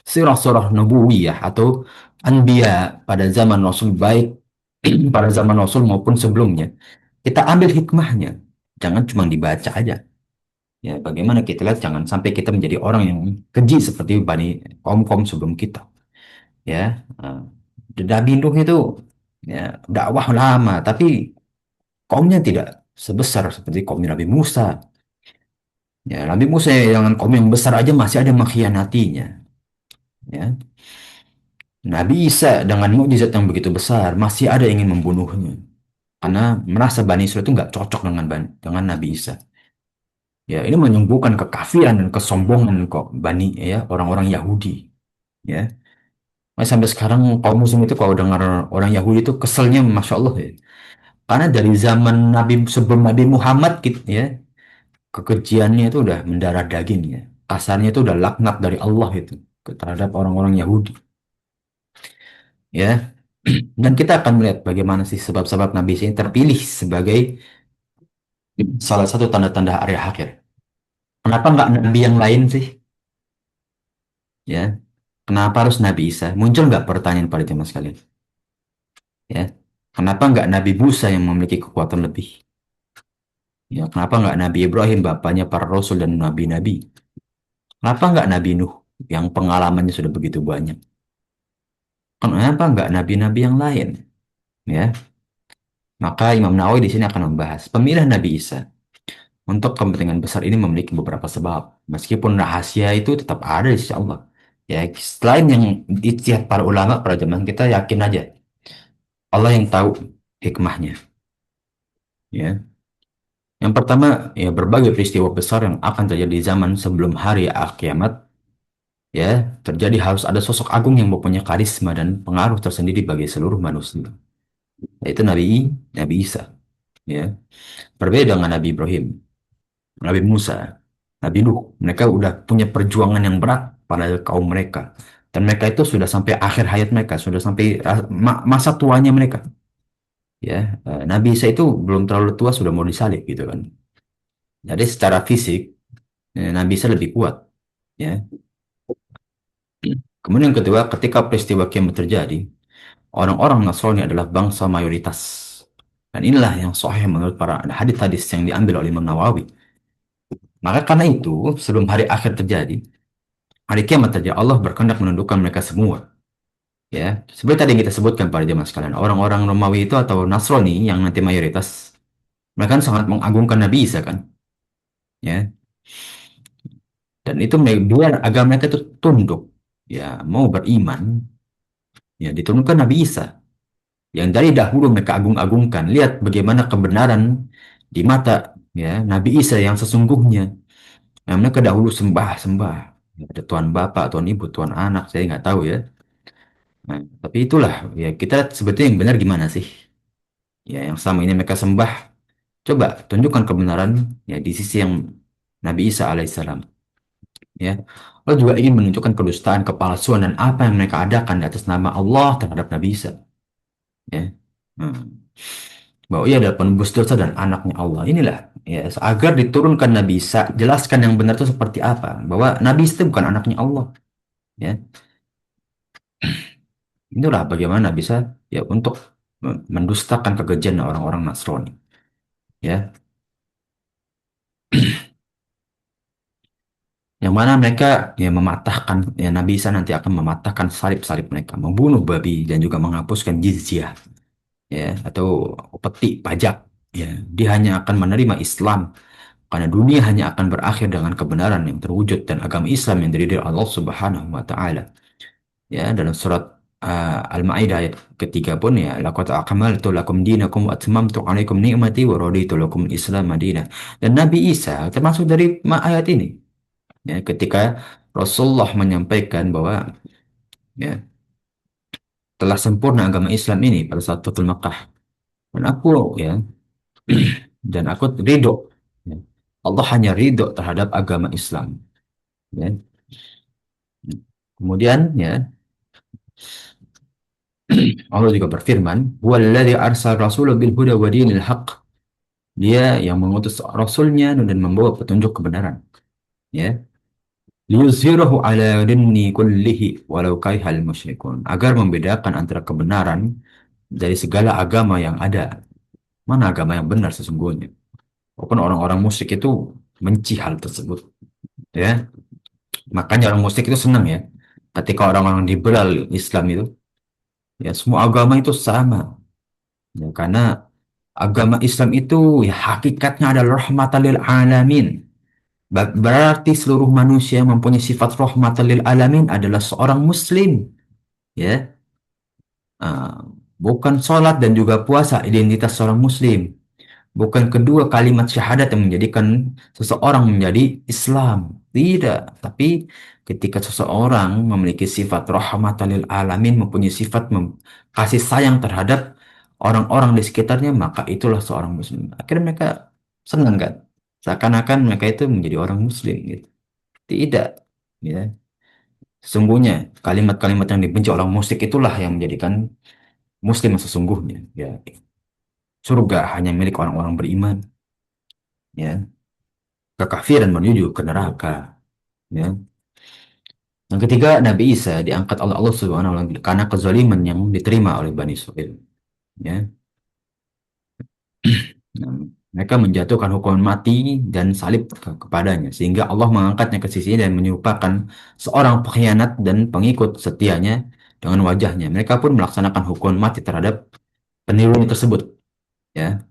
Sirah-sirah nubuwiyah atau anbiya pada zaman Rasul baik pada zaman Rasul maupun sebelumnya. Kita ambil hikmahnya. Jangan cuma dibaca aja. Ya, bagaimana kita lihat jangan sampai kita menjadi orang yang keji seperti Bani kaum-kaum sebelum kita. Ya, Nabi Nuh itu ya dakwah lama, tapi kaumnya tidak sebesar seperti kaum Nabi Musa. Ya, Nabi Musa yang kaum yang besar aja masih ada mengkhianatinya. Ya, Nabi Isa dengan mukjizat yang begitu besar masih ada yang ingin membunuhnya karena merasa Bani Israel itu nggak cocok dengan Nabi Isa. Ya, ini menyembuhkan kekafiran dan kesombongan kok Bani ya orang-orang Yahudi. Ya, sampai sekarang kaum Muslim itu kalau dengar orang Yahudi itu keselnya, masya Allah ya. Karena dari zaman Nabi sebelum Nabi Muhammad gitu ya, kekejiannya itu udah mendarah daging ya. Kasarnya itu udah laknat dari Allah itu terhadap orang-orang Yahudi. Ya, dan kita akan melihat bagaimana sih sebab-sebab Nabi ini terpilih sebagai salah satu tanda-tanda hari akhir. Kenapa nggak Nabi yang lain sih? Ya, kenapa harus Nabi Isa? Muncul nggak pertanyaan pada jemaah sekalian? Ya, kenapa nggak Nabi Musa yang memiliki kekuatan lebih? Ya, kenapa nggak Nabi Ibrahim, bapaknya para rasul dan nabi-nabi? Kenapa nggak Nabi Nuh yang pengalamannya sudah begitu banyak? Kenapa nggak nabi-nabi yang lain? Ya, maka Imam Nawawi di sini akan membahas pemilihan Nabi Isa untuk kepentingan besar ini memiliki beberapa sebab. Meskipun rahasia itu tetap ada di sisi Allah. Ya, selain yang ijtihad para ulama, para zaman kita yakin aja Allah yang tahu hikmahnya. Ya, yang pertama, ya berbagai peristiwa besar yang akan terjadi di zaman sebelum hari kiamat, ya, terjadi harus ada sosok agung yang mempunyai karisma dan pengaruh tersendiri bagi seluruh manusia. Yaitu Nabi Isa. Ya, berbeda dengan Nabi Ibrahim, Nabi Musa, Nabi Nuh. Mereka udah punya perjuangan yang berat pada kaum mereka. Dan mereka itu sudah sampai akhir hayat mereka, sudah sampai masa tuanya mereka. Ya, Nabi Isa itu belum terlalu tua sudah mau disalib gitu kan. Jadi secara fisik Nabi Isa lebih kuat. Ya. Kemudian yang kedua, ketika peristiwa kiamat terjadi, orang-orang Nasrani adalah bangsa mayoritas. Dan inilah yang sahih menurut para hadis-hadis yang diambil oleh Imam Nawawi. Maka karena itu, sebelum hari akhir terjadi, hari kiamat terjadi, Allah berkehendak menundukkan mereka semua. Ya, seperti tadi yang kita sebutkan pada zaman sekalian, orang-orang Romawi itu atau Nasrani yang nanti mayoritas, mereka kan sangat mengagungkan Nabi Isa kan. Ya, dan itu biar agama mereka itu tunduk. Ya, mau beriman, ya diturunkan Nabi Isa. Yang dari dahulu mereka agung-agungkan. Lihat bagaimana kebenaran di mata ya Nabi Isa yang sesungguhnya. Yang mereka dahulu sembah-sembah. Ada Tuhan Bapak, Tuhan Ibu, Tuhan Anak, saya nggak tahu ya. Nah, tapi itulah ya kita sebetulnya yang benar gimana sih? Ya yang selama ini mereka sembah, coba tunjukkan kebenaran ya di sisi yang Nabi Isa alaihissalam. Ya, Allah juga ingin menunjukkan kedustaan, kepalsuan dan apa yang mereka adakan di atas nama Allah terhadap Nabi Isa. Ya, Hmm. Bahwa ia adalah penebus dosa dan anaknya Allah. Inilah ya agar diturunkan Nabi Isa, jelaskan yang benar itu seperti apa. Bahwa Nabi Isa itu bukan anaknya Allah. Ya, inilah bagaimana bisa ya untuk mendustakan kekejian orang-orang Nasrani. Ya, yang mana mereka ya mematahkan ya Nabi Isa nanti akan mematahkan salib-salib mereka, membunuh babi dan juga menghapuskan jizyah ya atau peti pajak. Ya, dia hanya akan menerima Islam karena dunia hanya akan berakhir dengan kebenaran yang terwujud dan agama Islam yang terdiri dari Allah Subhanahu wa taala. Ya, dalam surat Al-Maidah ayat ketiga pun ya laqad akmaltu lakum dinakum wa atmamtu alaikum ni'mati wa raditu lakum Islam madinah. Dan Nabi Isa termasuk dari ayat ini. Ya, ketika Rasulullah menyampaikan bahwa ya telah sempurna agama Islam ini pada saat Fatul Makkah. Dan aku ya dan aku ridho. Ya. Allah hanya ridho terhadap agama Islam. Ya. Kemudian ya Allah juga berfirman, "Huwallazi arsal rasulahu bil huda wa dinil haqq." Dia yang mengutus rasulnya dan membawa petunjuk kebenaran. Ya. Liyuzhirahu ala dinni kullihi walau karihal musyrikun. Agar membedakan antara kebenaran dari segala agama yang ada. Mana agama yang benar sesungguhnya? Walaupun orang-orang musyrik itu benci hal tersebut. Ya. Makanya orang musyrik itu senang ya. Ketika orang-orang liberal Islam itu, ya semua agama itu sama. Ya, karena agama Islam itu ya hakikatnya adalah rahmatan lil alamin. Berarti seluruh manusia yang mempunyai sifat rahmatan lil alamin adalah seorang muslim. Ya. Ah, bukan sholat dan juga puasa identitas seorang muslim. Bukan kedua kalimat syahadat yang menjadikan seseorang menjadi Islam. Tidak. Tapi ketika seseorang memiliki sifat rahmatan lil alamin, mempunyai sifat kasih sayang terhadap orang-orang di sekitarnya, maka itulah seorang muslim. Akhirnya mereka senang kan? Seakan-akan mereka itu menjadi orang muslim gitu. Tidak. Ya. Sesungguhnya kalimat-kalimat yang dibenci orang musyrik itulah yang menjadikan muslim yang sesungguhnya. Ya. Surga hanya milik orang-orang beriman. Ya. Kekafiran menuju ke neraka. Ya. Yang ketiga, Nabi Isa diangkat oleh Allah Subhanahu wa taala karena kezaliman yang diterima oleh Bani Israil. Ya. Nah, mereka menjatuhkan hukuman mati dan salib kepadanya sehingga Allah mengangkatnya ke sisinya dan menyerupakan seorang pengkhianat dan pengikut setianya dengan wajahnya. Mereka pun melaksanakan hukuman mati terhadap peniru tersebut. Ya.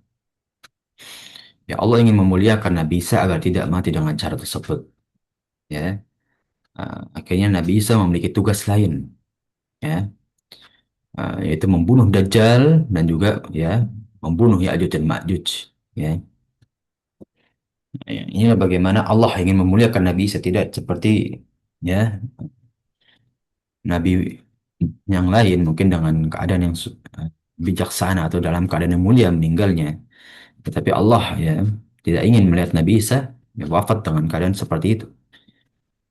Ya Allah ingin memuliakan Nabi Isa agar tidak mati dengan cara tersebut. Ya. Akhirnya Nabi Isa memiliki tugas lain. Ya. Yaitu membunuh Dajjal dan juga ya membunuh Ya'juj dan Ma'juj. Ya. Inilah bagaimana Allah ingin memuliakan Nabi Isa tidak seperti ya Nabi yang lain mungkin dengan keadaan yang bijaksana atau dalam keadaan yang mulia meninggalnya. Tetapi Allah ya tidak ingin melihat Nabi Isa ya, wafat dengan keadaan seperti itu.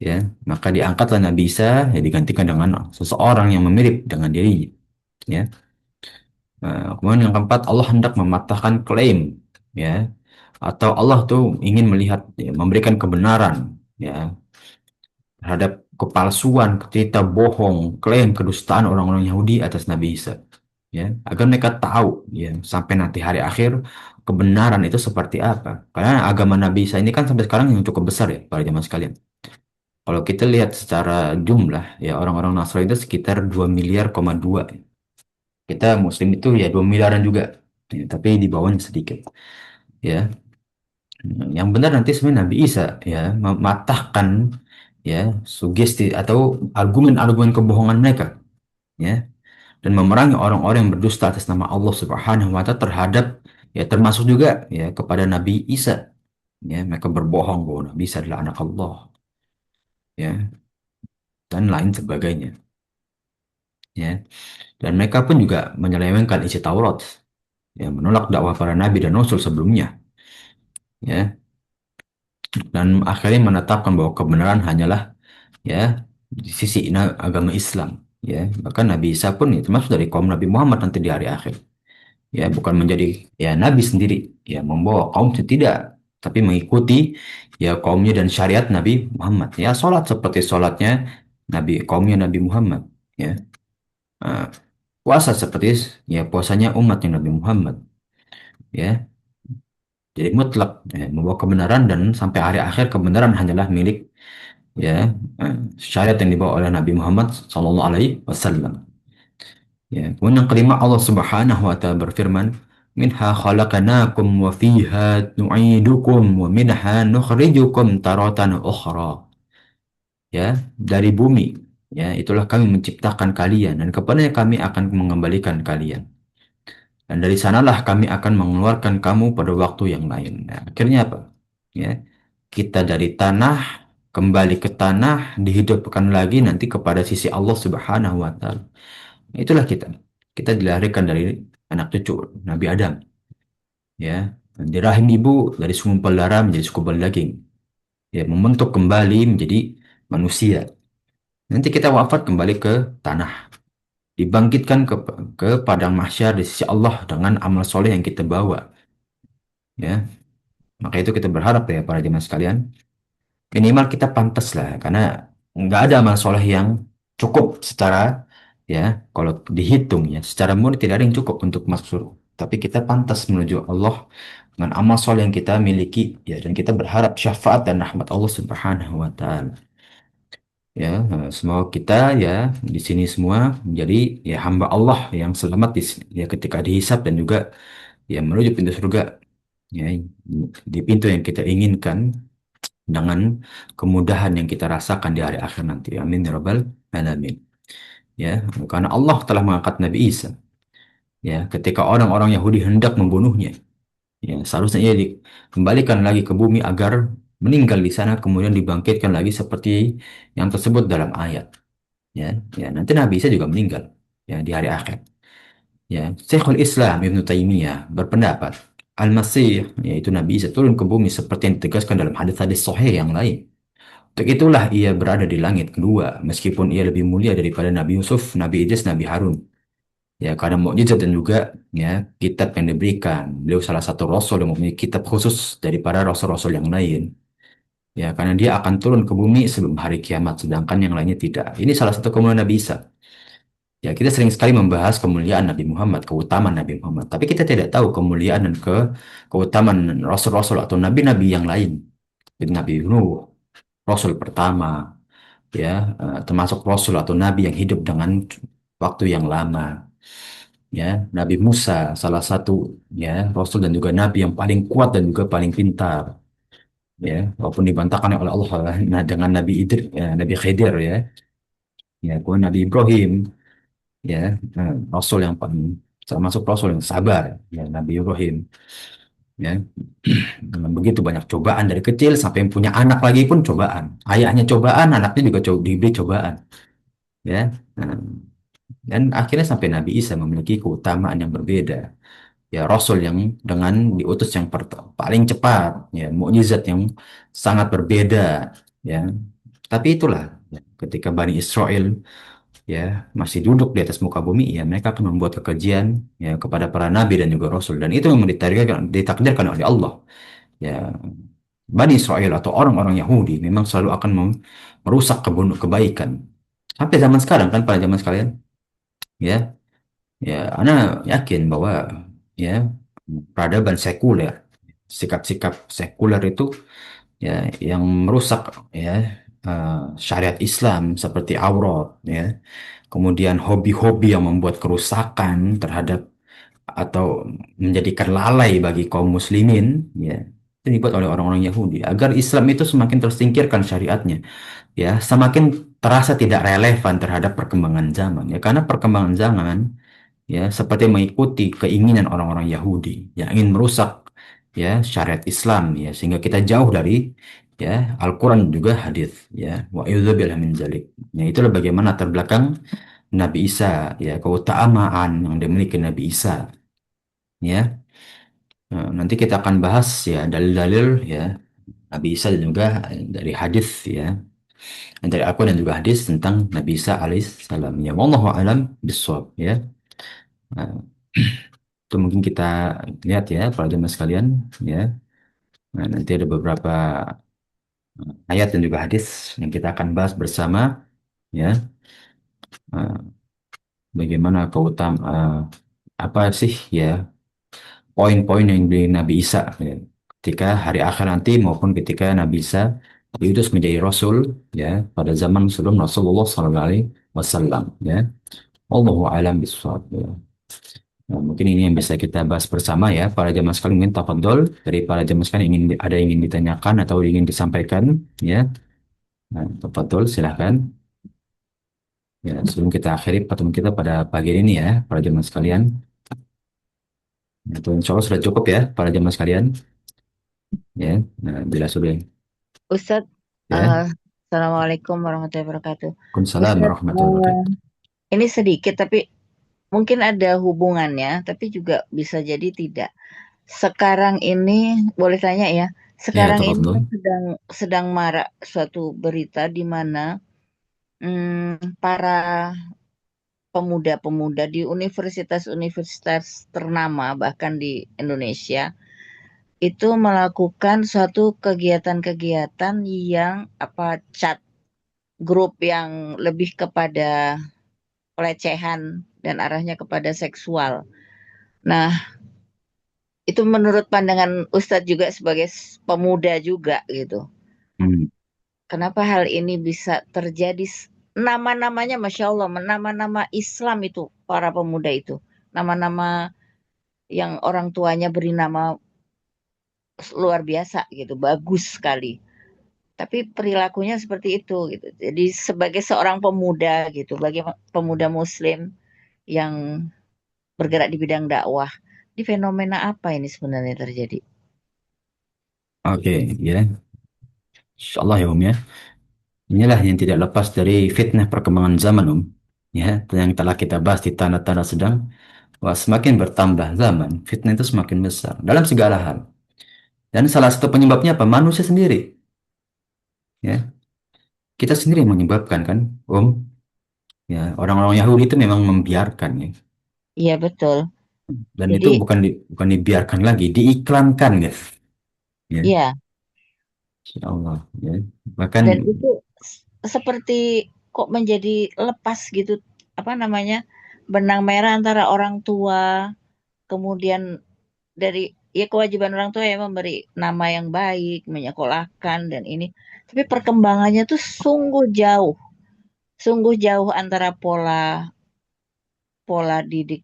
Ya, maka diangkatlah Nabi Isa ya digantikan dengan seseorang yang mirip dengan dirinya. Ya. Kemudian yang keempat, Allah hendak mematahkan klaim, ya, atau Allah tuh ingin melihat, ya, memberikan kebenaran, ya, terhadap kepalsuan, cerita bohong, klaim kedustaan orang-orang Yahudi atas Nabi Isa, ya, agar mereka tahu, ya, sampai nanti hari akhir kebenaran itu seperti apa. Karena agama Nabi Isa ini kan sampai sekarang yang cukup besar ya, para jemaah sekalian. Kalau kita lihat secara jumlah, ya orang-orang Nasrani itu sekitar 2,2 miliar. Kita Muslim itu ya 2 miliaran juga, ya, tapi di bawahnya sedikit. Ya, yang benar nanti sebenarnya Nabi Isa ya mematahkan ya sugesti atau argumen-argumen kebohongan mereka, ya, dan memerangi orang-orang yang berdusta atas nama Allah Subhanahu wa taala terhadap ya termasuk juga ya kepada Nabi Isa. Ya, mereka berbohong bahwa Nabi Isa adalah anak Allah, ya, dan lain sebagainya. ya. Dan mereka pun juga menyelewengkan isi Taurat, ya, menolak dakwah para nabi dan rasul sebelumnya, ya, dan akhirnya menetapkan bahwa kebenaran hanyalah, ya, di sisi agama Islam, ya. Bahkan Nabi Isa pun itu termasuk dari kaum Nabi Muhammad nanti di hari akhir, ya, bukan menjadi ya nabi sendiri, ya, membawa kaum tidak, tapi mengikuti ya kaumnya dan syariat Nabi Muhammad, ya, sholat seperti sholatnya kaumnya Nabi Muhammad, ya. Ah, puasa seperti ya puasanya umatnya Nabi Muhammad, ya. Jadi mutlak, ya, membawa kebenaran, dan sampai hari akhir kebenaran hanyalah milik, ya, syariat yang dibawa oleh Nabi Muhammad Sallallahu Alaihi Wasallam. Ya, kemudian yang kelima, Allah Subhanahu Wa Taala berfirman, "Minha khalaqnakum wa fiha nu'idukum wa minha nukhrijukum taratan ukhra." Ya, dari bumi, ya, itulah kami menciptakan kalian, dan kepadanya kami akan mengembalikan kalian. Dan dari sanalah kami akan mengeluarkan kamu pada waktu yang lain. Nah, akhirnya apa? Ya, kita dari tanah kembali ke tanah, dihidupkan lagi nanti kepada sisi Allah Subhanahu wa taala. Itulah kita. Kita dilahirkan dari anak cucu Nabi Adam, ya. Dan di rahim ibu dari segumpal darah menjadi segumpal daging. Ya, membentuk kembali menjadi manusia. Nanti kita wafat kembali ke tanah, dibangkitkan ke padang mahsyar di sisi Allah dengan amal soleh yang kita bawa, ya. Maka itu kita berharap ya para jemaah sekalian, minimal kita pantas lah, karena nggak ada amal soleh yang cukup secara, ya, kalau dihitung ya secara murni tidak ada yang cukup untuk masuk surga. Tapi kita pantas menuju Allah dengan amal soleh yang kita miliki, ya, dan kita berharap syafaat dan rahmat Allah Subhanahu wa taala. Ya, semoga kita ya di sini semua menjadi ya hamba Allah yang selamat ya ketika dihisab, dan juga ya menuju pintu surga, ya, di pintu yang kita inginkan dengan kemudahan yang kita rasakan di hari akhir nanti. Amin ya rabbal alamin. Ya, karena Allah telah mengangkat Nabi Isa. Ya, ketika orang-orang Yahudi hendak membunuhnya, ya, seharusnya ia dikembalikan lagi ke bumi agar meninggal di sana, kemudian dibangkitkan lagi seperti yang tersebut dalam ayat. Ya, ya, nanti Nabi Isa juga meninggal, ya, di hari akhir. Ya, Syekhul Islam Ibnu Taimiyah berpendapat Al-Masih, yaitu Nabi Isa, turun ke bumi seperti yang ditegaskan dalam hadis-hadis sahih yang lain. Untuk itulah ia berada di langit kedua, meskipun ia lebih mulia daripada Nabi Yusuf, Nabi Idris, Nabi Harun. Ya, karena mukjizat dan juga ya kitab yang diberikan. Beliau salah satu rasul yang mempunyai kitab khusus daripada rasul-rasul yang lain. Ya, karena dia akan turun ke bumi sebelum hari kiamat, sedangkan yang lainnya tidak. Ini salah satu kemuliaan Nabi Isa. Ya, kita sering sekali membahas kemuliaan Nabi Muhammad, keutamaan Nabi Muhammad. Tapi kita tidak tahu kemuliaan dan keutamaan rasul-rasul atau nabi-nabi yang lain. Seperti Nabi Nuh, rasul pertama, ya, termasuk rasul atau nabi yang hidup dengan waktu yang lama, ya. Nabi Musa salah satu, ya, rasul dan juga nabi yang paling kuat dan juga paling pintar, ya, walaupun dibantahkan oleh Allah, nah, dengan Nabi Idris, ya, Nabi Khidir, ya, ya, kemudian Nabi Ibrahim, ya, rasul yang paling, termasuk rasul yang sabar, ya, Nabi Ibrahim, ya. Dengan begitu banyak cobaan dari kecil sampai yang punya anak lagi pun cobaan, ayahnya cobaan, anaknya juga diberi cobaan, ya. Nah, dan akhirnya sampai Nabi Isa memiliki keutamaan yang berbeda. Ya, Rasul yang dengan diutus yang paling cepat, ya, mukjizat yang sangat berbeda, ya. Tapi itulah, ya, ketika Bani Israel ya masih duduk di atas muka bumi, ya mereka akan membuat kekejian ya kepada para nabi dan juga Rasul, dan itu memang ditakdirkan oleh Allah. Ya, Bani Israel atau orang-orang Yahudi memang selalu akan merusak kebaikan sampai zaman sekarang kan, pada zaman sekalian, ya. Ya, Ana yakin bahwa ya peradaban sekuler, sikap-sikap sekuler itu ya yang merusak ya syariat Islam seperti aurat, ya, kemudian hobi-hobi yang membuat kerusakan terhadap atau menjadikan lalai bagi kaum muslimin, ya, itu dibuat oleh orang-orang Yahudi agar Islam itu semakin tersingkirkan syariatnya, ya, semakin terasa tidak relevan terhadap perkembangan zaman, ya, karena perkembangan zaman ya seperti mengikuti keinginan orang-orang Yahudi yang ingin merusak ya syariat Islam, ya, sehingga kita jauh dari ya Al-Quran juga hadis, ya, wa min zalik. Ya, itulah bagaimana terbelakang Nabi Isa, ya, keutamaan yang dimiliki Nabi Isa, ya. Nanti kita akan bahas ya dalil-dalil ya Nabi Isa dan juga dari hadis ya, dari aku dan juga hadis tentang Nabi Isa alaihissalam. Ya, wallahu alam bisawab ya. Nah, itu mungkin kita lihat ya para jemaah sekalian ya. Nah, nanti ada beberapa ayat dan juga hadis yang kita akan bahas bersama ya. Nah, bagaimana apa sih ya poin-poin yang di Nabi Isa ya. Ketika hari akhir nanti maupun ketika Nabi Isa diutus menjadi Rasul ya pada zaman sebelum Rasulullah SAW ya. Allahu alam bishawab ya. Nah, mungkin ini yang bisa kita bahas bersama ya para jemaah sekalian, mungkin tafadhol dari para jemaah sekalian ada yang ingin ditanyakan atau ingin disampaikan ya. Nah, tafadhol silahkan ya sebelum kita akhiri pertemuan kita pada pagi ini ya para jemaah sekalian. Itu insya Allah sudah cukup ya para jemaah sekalian ya. Nah, bila sudah Ustadz, ya. eh, Assalamualaikum warahmatullahi wabarakatuh. Waalaikumsalam Ustadz, warahmatullahi wabarakatuh. ini sedikit tapi mungkin ada hubungannya, tapi juga bisa jadi tidak. Sekarang ini, boleh tanya ya, Ya, sekarang ini tafadhol. kan sedang sedang marak suatu berita di mana para pemuda-pemuda di universitas-universitas ternama bahkan di Indonesia itu melakukan suatu kegiatan-kegiatan yang apa chat grup yang lebih kepada pelecehan dan arahnya kepada seksual. Nah, itu menurut pandangan Ustadz juga sebagai pemuda juga gitu. Hmm. Kenapa hal ini bisa terjadi? Nama-namanya, Masya Allah, nama-nama Islam itu, para pemuda itu. Nama-nama yang orang tuanya beri nama luar biasa gitu, bagus sekali. Tapi perilakunya seperti itu gitu. Jadi sebagai seorang pemuda gitu, bagi pemuda Muslim yang bergerak di bidang dakwah. Di fenomena apa ini sebenarnya terjadi? Oke, ya. Insyaallah ya, ya. Inilah yang tidak lepas dari fitnah perkembangan zaman, Ya, yang telah kita bahas di tanda-tanda sedang. Wah, semakin bertambah zaman, fitnah itu semakin besar dalam segala hal. Dan salah satu penyebabnya apa? Manusia sendiri. Ya, kita sendiri yang menyebabkan kan, Ya, orang-orang Yahudi itu memang membiarkan ya. Iya betul. Dan Jadi itu bukan dibiarkan lagi, diiklankan guys. Ya, iya, Insya Allah. Ya. Bahkan dan itu seperti kok menjadi lepas gitu, apa namanya, benang merah antara orang tua, kemudian dari ya kewajiban orang tua ya memberi nama yang baik, menyekolahkan dan ini. Tapi perkembangannya tuh sungguh jauh antara pola pola didik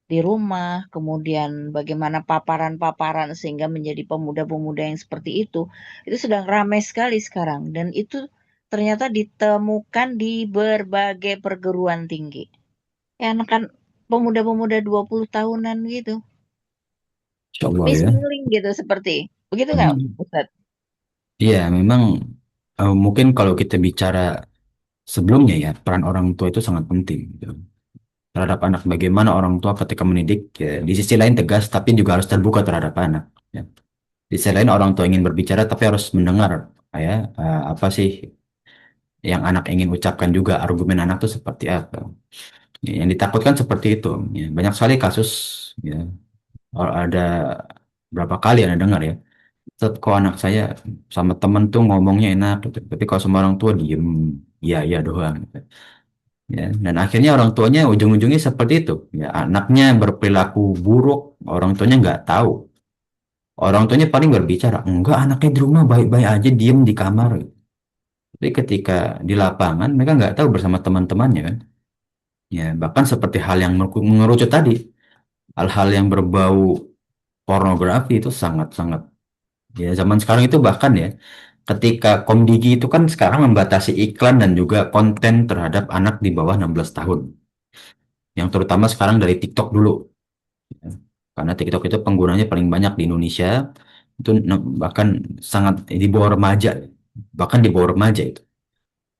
di rumah, kemudian bagaimana paparan-paparan sehingga menjadi pemuda-pemuda yang seperti itu sedang ramai sekali sekarang dan itu ternyata ditemukan di berbagai perguruan tinggi. Ya, anak kan pemuda-pemuda 20 tahunan gitu, Insya Allah ya. mismilling gitu seperti. Begitu nggak, Hmm. Ustaz? Iya, memang mungkin kalau kita bicara sebelumnya ya, peran orang tua itu sangat penting gitu, terhadap anak. Bagaimana orang tua ketika mendidik, ya, di sisi lain tegas, tapi juga harus terbuka terhadap anak. Ya. Di sisi lain orang tua ingin berbicara, tapi harus mendengar, ya, apa sih yang anak ingin ucapkan juga, argumen anak itu seperti apa. Ya, yang ditakutkan seperti itu. Ya. Banyak sekali kasus, ya, ada berapa kali Anda dengar ya. Tetap kok anak saya sama temen tuh ngomongnya enak gitu. Tapi kalau sama orang tua diem, iya iya doang, gitu. Ya, dan akhirnya orang tuanya ujung-ujungnya seperti itu. Ya, anaknya berperilaku buruk, orang tuanya nggak tahu. Orang tuanya paling berbicara, enggak anaknya di rumah baik-baik aja, diem di kamar. Tapi ketika di lapangan, mereka nggak tahu bersama teman-temannya kan. Ya, bahkan seperti hal yang mengerucut tadi, hal-hal yang berbau pornografi itu sangat-sangat. Ya, zaman sekarang itu bahkan ya, ketika Komdigi itu kan sekarang membatasi iklan dan juga konten terhadap anak di bawah 16 tahun. Yang terutama sekarang dari TikTok dulu. Ya. Karena TikTok itu penggunanya paling banyak di Indonesia. Itu bahkan sangat di bawah remaja. Bahkan di bawah remaja itu.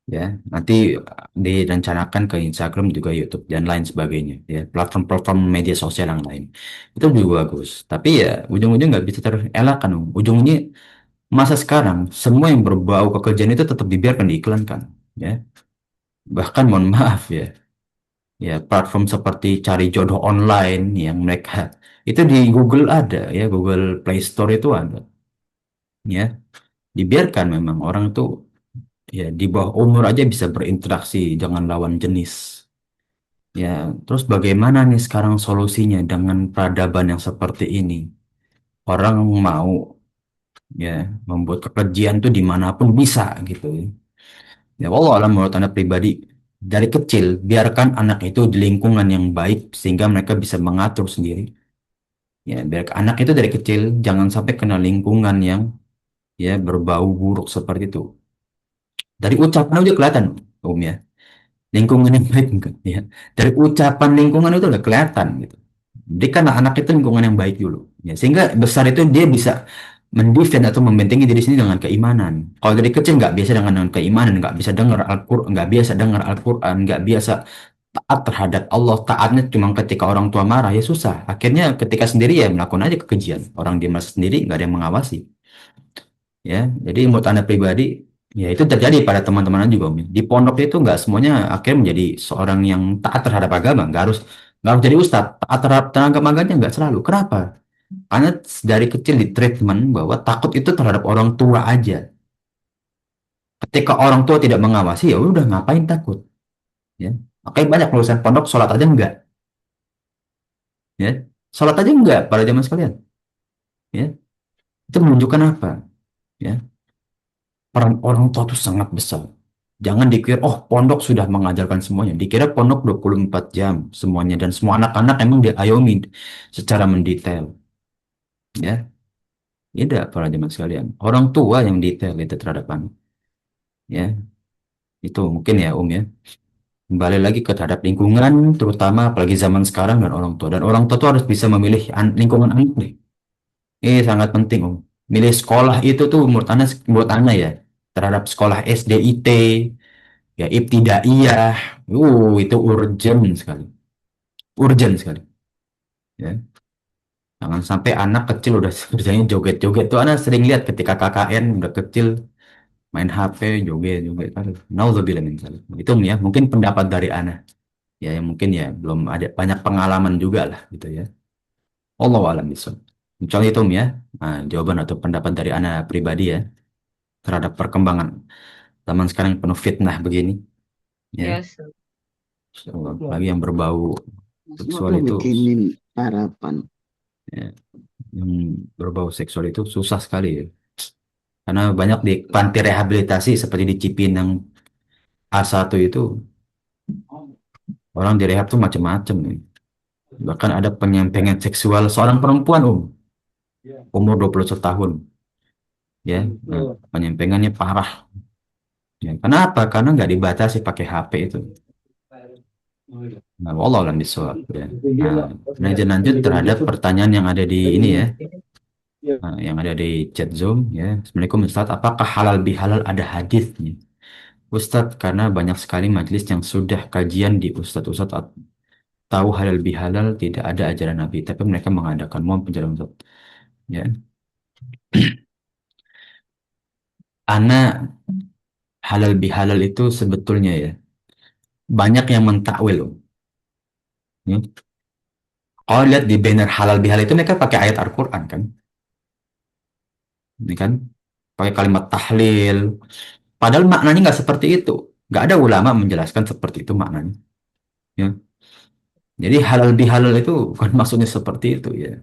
ya. Nanti direncanakan ke Instagram juga YouTube dan lain sebagainya, ya, platform-platform media sosial yang lain itu juga bagus. Tapi ya ujung-ujung nggak bisa terelakkan, Om. Ujungnya masa sekarang semua yang berbau kekejian itu tetap dibiarkan diiklankan, ya. Bahkan mohon maaf ya, ya platform seperti cari jodoh online yang mereka itu di Google ada, ya, Google Play Store itu ada, ya, dibiarkan memang orang itu, ya, di bawah umur aja bisa berinteraksi dengan lawan jenis. Ya, terus bagaimana nih sekarang solusinya dengan peradaban yang seperti ini? Orang mau, ya, membuat kekejian tuh dimanapun bisa gitu. Ya, Allah alam, menurut Anda pribadi, dari kecil biarkan anak itu di lingkungan yang baik sehingga mereka bisa mengatur sendiri. Ya, biar anak itu dari kecil jangan sampai kena lingkungan yang, ya, berbau buruk seperti itu. Dari ucapan aja kelihatan, Om, ya. Lingkungan yang baik enggak, ya. Dari ucapan lingkungan itu udah kelihatan gitu. Jadi kan anak itu lingkungan yang baik dulu, ya, sehingga besar itu dia bisa mendefend atau membentengi diri sendiri dengan keimanan. Kalau dari kecil nggak biasa dengan keimanan, nggak bisa dengar Al-Quran, nggak biasa dengar Al-Quran, nggak biasa taat terhadap Allah, taatnya cuma ketika orang tua marah, ya susah. Akhirnya ketika sendiri ya melakukan aja kekejian. Orang dia merasa sendiri, nggak ada yang mengawasi. Ya, jadi menurut Anda pribadi, ya itu terjadi pada teman-teman Anda juga, Om. Di pondok itu nggak semuanya akhirnya menjadi seorang yang taat terhadap agama, nggak harus jadi ustadz. Taat terhadap tenaga maganya nggak selalu. Kenapa? Karena dari kecil di treatment bahwa takut itu terhadap orang tua aja. Ketika orang tua tidak mengawasi, ya udah ngapain takut, ya. Makanya banyak lulusan pondok sholat aja enggak, ya. Sholat aja enggak pada zaman sekalian, ya. Itu menunjukkan apa? Ya, peran orang tua itu sangat besar. Jangan dikira, oh, pondok sudah mengajarkan semuanya. Dikira pondok 24 jam semuanya. Dan semua anak-anak emang diayomi secara mendetail. Ya, tidak para jemaah sekalian. Orang tua yang detail itu terhadap anak. Ya, itu mungkin ya, ya. Kembali lagi ke terhadap lingkungan, terutama apalagi zaman sekarang dan orang tua. Dan orang tua tuh harus bisa memilih lingkungan anak nih. Ini sangat penting, Om. Milih sekolah itu tuh menurut Anda ya, terhadap sekolah SDIT, ya, ibtidaiyah, itu urgent sekali. Urgent sekali. Ya. Jangan sampai anak kecil udah kerjanya joget-joget. Tuh anak sering lihat ketika KKN udah kecil main HP, joget-joget. Aduh, nauzubillah min dzalik. Itu ya mungkin pendapat dari anak. Ya, yang mungkin ya belum ada banyak pengalaman juga lah gitu ya. Allah alam bishawab. Kecuali itu, ya. Nah, jawaban atau pendapat dari anak pribadi ya terhadap perkembangan zaman sekarang yang penuh fitnah begini, ya. Ya, Lagi yang berbau Semua seksual tuh itu, bikinin harapan. ya, yang berbau seksual itu susah sekali ya. Karena banyak di panti rehabilitasi seperti di Cipinang A1 itu orang direhab tuh macam-macam nih. Bahkan ada penyampengan seksual seorang perempuan, umur 21 tahun, ya. Nah, penyampengannya parah. Ya, kenapa? Karena nggak dibatasi pakai HP itu. Nah, wallahu a'lam bishawab, ya. Nah, lanjut terhadap pertanyaan yang ada di ini ya, yang ada di chat Zoom ya. Assalamualaikum Ustaz, apakah halal bihalal ada hadisnya? Ustadz, karena banyak sekali majelis yang sudah kajian di Ustadz-Ustadz tahu halal bihalal tidak ada ajaran Nabi, tapi mereka mengadakan mohon penjelasan Ustadz. Ya, anak halal bihalal itu sebetulnya ya banyak yang mentakwil loh. Ya. Kalau lihat di banner halal bihalal itu mereka pakai ayat Al-Quran kan, ini kan pakai kalimat tahlil. Padahal maknanya nggak seperti itu. Nggak ada ulama menjelaskan seperti itu maknanya. Ya. Jadi halal bihalal itu bukan maksudnya seperti itu ya.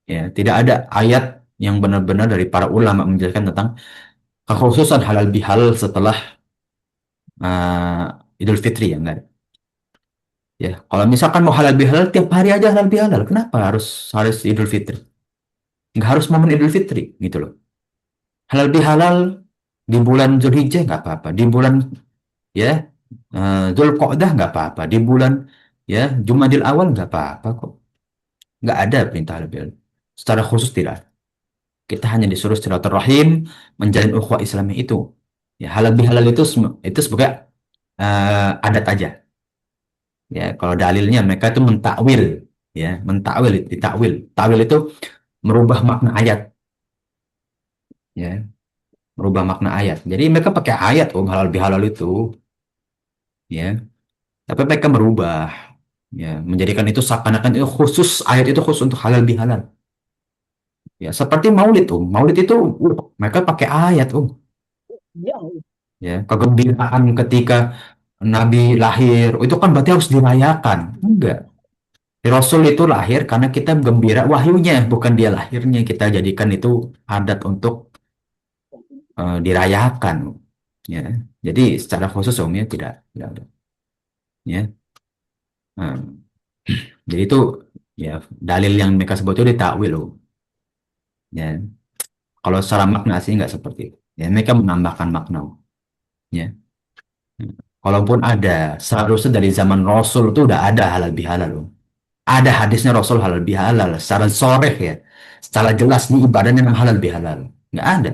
Ya, tidak ada ayat yang benar-benar dari para ulama menjelaskan tentang kekhususan halal bihalal setelah Idul Fitri, ya enggak ada. Ya, kalau misalkan mau halal bihalal tiap hari aja halal bihalal, kenapa harus harus Idul Fitri? Nggak harus momen Idul Fitri gitu loh. Halal bihalal di bulan Zulhijjah nggak apa-apa, di bulan, ya, Dzulqa'dah nggak apa-apa, di bulan, ya, Jumadil Awal nggak apa-apa kok. Nggak ada perintah halal bihalal. Secara khusus tidak. Kita hanya disuruh silaturahim, menjalin ukhuwah Islami itu. Ya, halal bihalal itu itu sebagai adat aja. Ya, kalau dalilnya mereka itu mentakwil, ya, mentakwil, ditakwil. Takwil itu merubah makna ayat, ya, merubah makna ayat. Jadi mereka pakai ayat, oh halal bihalal itu, ya, tapi mereka merubah, ya, menjadikan itu seakan-akan itu khusus ayat itu khusus untuk halal bihalal. Ya, seperti Maulid, Maulid itu, mereka pakai ayat, ya, kegembiraan ketika Nabi lahir, itu kan berarti harus dirayakan. Enggak. Rasul itu lahir karena kita gembira wahyunya, bukan dia lahirnya. Kita jadikan itu adat untuk dirayakan. Ya. Jadi secara khusus umumnya tidak ada. Ya. Nah, jadi itu ya dalil yang mereka sebut itu ditakwil loh. Ya. Kalau secara makna sih nggak seperti itu. Ya, mereka menambahkan makna. Ya. Kalaupun ada, seharusnya dari zaman Rasul itu udah ada halal bihalal loh. Ada hadisnya Rasul halal bihalal secara soreh ya. Secara jelas nih ibadahnya memang halal bihalal. Nggak ada.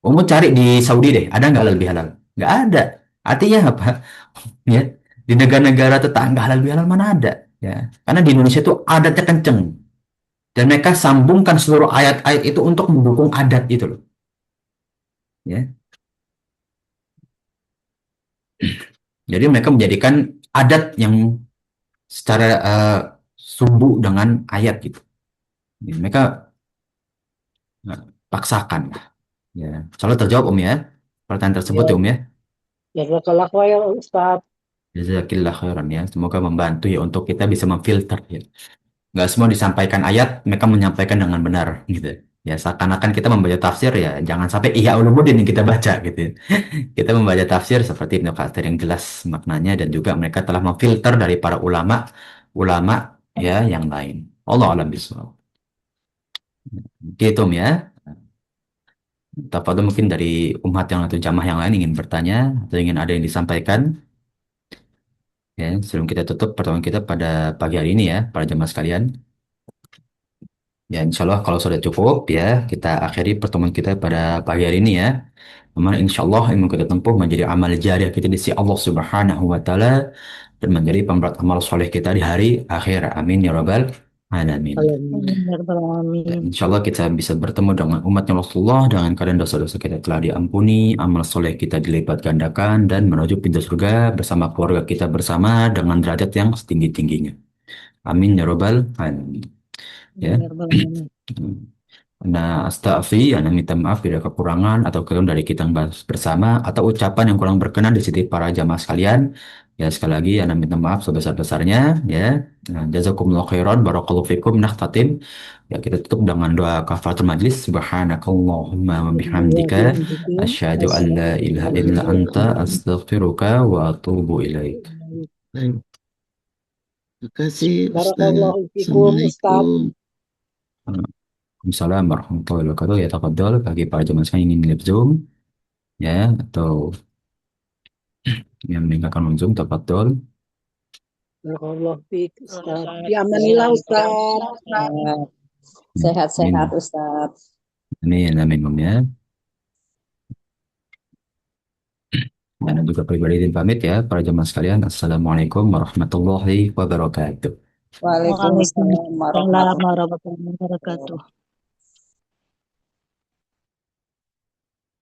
Kamu cari di Saudi deh, ada nggak halal bihalal? Nggak ada. Artinya apa? Ya, di negara-negara tetangga halal bihalal mana ada? Ya, karena di Indonesia itu adatnya kenceng dan mereka sambungkan seluruh ayat-ayat itu untuk mendukung adat itu loh. Ya, jadi mereka menjadikan adat yang secara sumbu dengan ayat gitu. Ya, mereka paksakan lah. Ya, soalnya terjawab Om ya, pertanyaan tersebut Ya, ya Om ya. jazakallah khair Ustaz. Jazakillah khairan ya. Semoga membantu ya untuk kita bisa memfilter ya. Nggak semua disampaikan ayat, mereka menyampaikan dengan benar gitu. Ya seakan-akan kita membaca tafsir ya, jangan sampai Ihya Ulumuddin yang kita baca gitu. Kita membaca tafsir seperti Ibnu Katsir yang jelas maknanya dan juga mereka telah memfilter dari para ulama ya yang lain. Allah alam bisawab. Gitu Om ya. Tafadhol mungkin dari umat yang atau jamaah yang lain ingin bertanya atau ingin ada yang disampaikan. Ya, sebelum kita tutup pertemuan kita pada pagi hari ini ya, para jamaah sekalian. Ya, insya Allah kalau sudah cukup ya, kita akhiri pertemuan kita pada pagi hari ini ya. Memang insya Allah ilmu kita tempuh menjadi amal jariah kita di sisi Allah Subhanahu wa Ta'ala dan menjadi pemberat amal soleh kita di hari akhir. Amin ya Rabbal Alamin. Amin. Ya Rabbal Dan Alamin. insya Allah kita bisa bertemu dengan umatnya Rasulullah dengan keadaan dosa-dosa kita telah diampuni, amal soleh kita dilipat gandakan dan menuju pintu surga bersama keluarga kita bersama dengan derajat yang setinggi-tingginya. Amin ya Rabbal Alamin. Ya. Ya Rabbal Alamin. Nah, astaghfi, Ana minta maaf bila kekurangan atau keliru dari kita yang bahas bersama atau ucapan yang kurang berkenan di sisi para jamaah sekalian. Ya, sekali lagi Ana minta maaf sebesar-besarnya ya. Nah, jazakumullah khairan barakallahu fikum tatim. Ya, kita tutup dengan doa kafaratul majlis. Subhanakallahumma wa bihamdika asyhadu an la ilaha illa anta astaghfiruka wa atubu ilaik. Baik. Terima kasih Ustaz. Barakallahu fikum Ustaz. Assalamualaikum. Waalaikumsalam warahmatullahi wabarakatuh. Ya, tafadhol bagi para jemaah sekalian yang ingin live Zoom ya atau yang meninggalkan Zoom tafadhol. Barakallahu fik Ustaz. Fi amanillah Ustaz. Sehat-sehat Ustaz. Amin, amin, Om ya. Dan juga pribadi izin pamit ya, para jemaah sekalian. Assalamualaikum warahmatullahi wabarakatuh. Waalaikumsalam warahmatullahi wabarakatuh.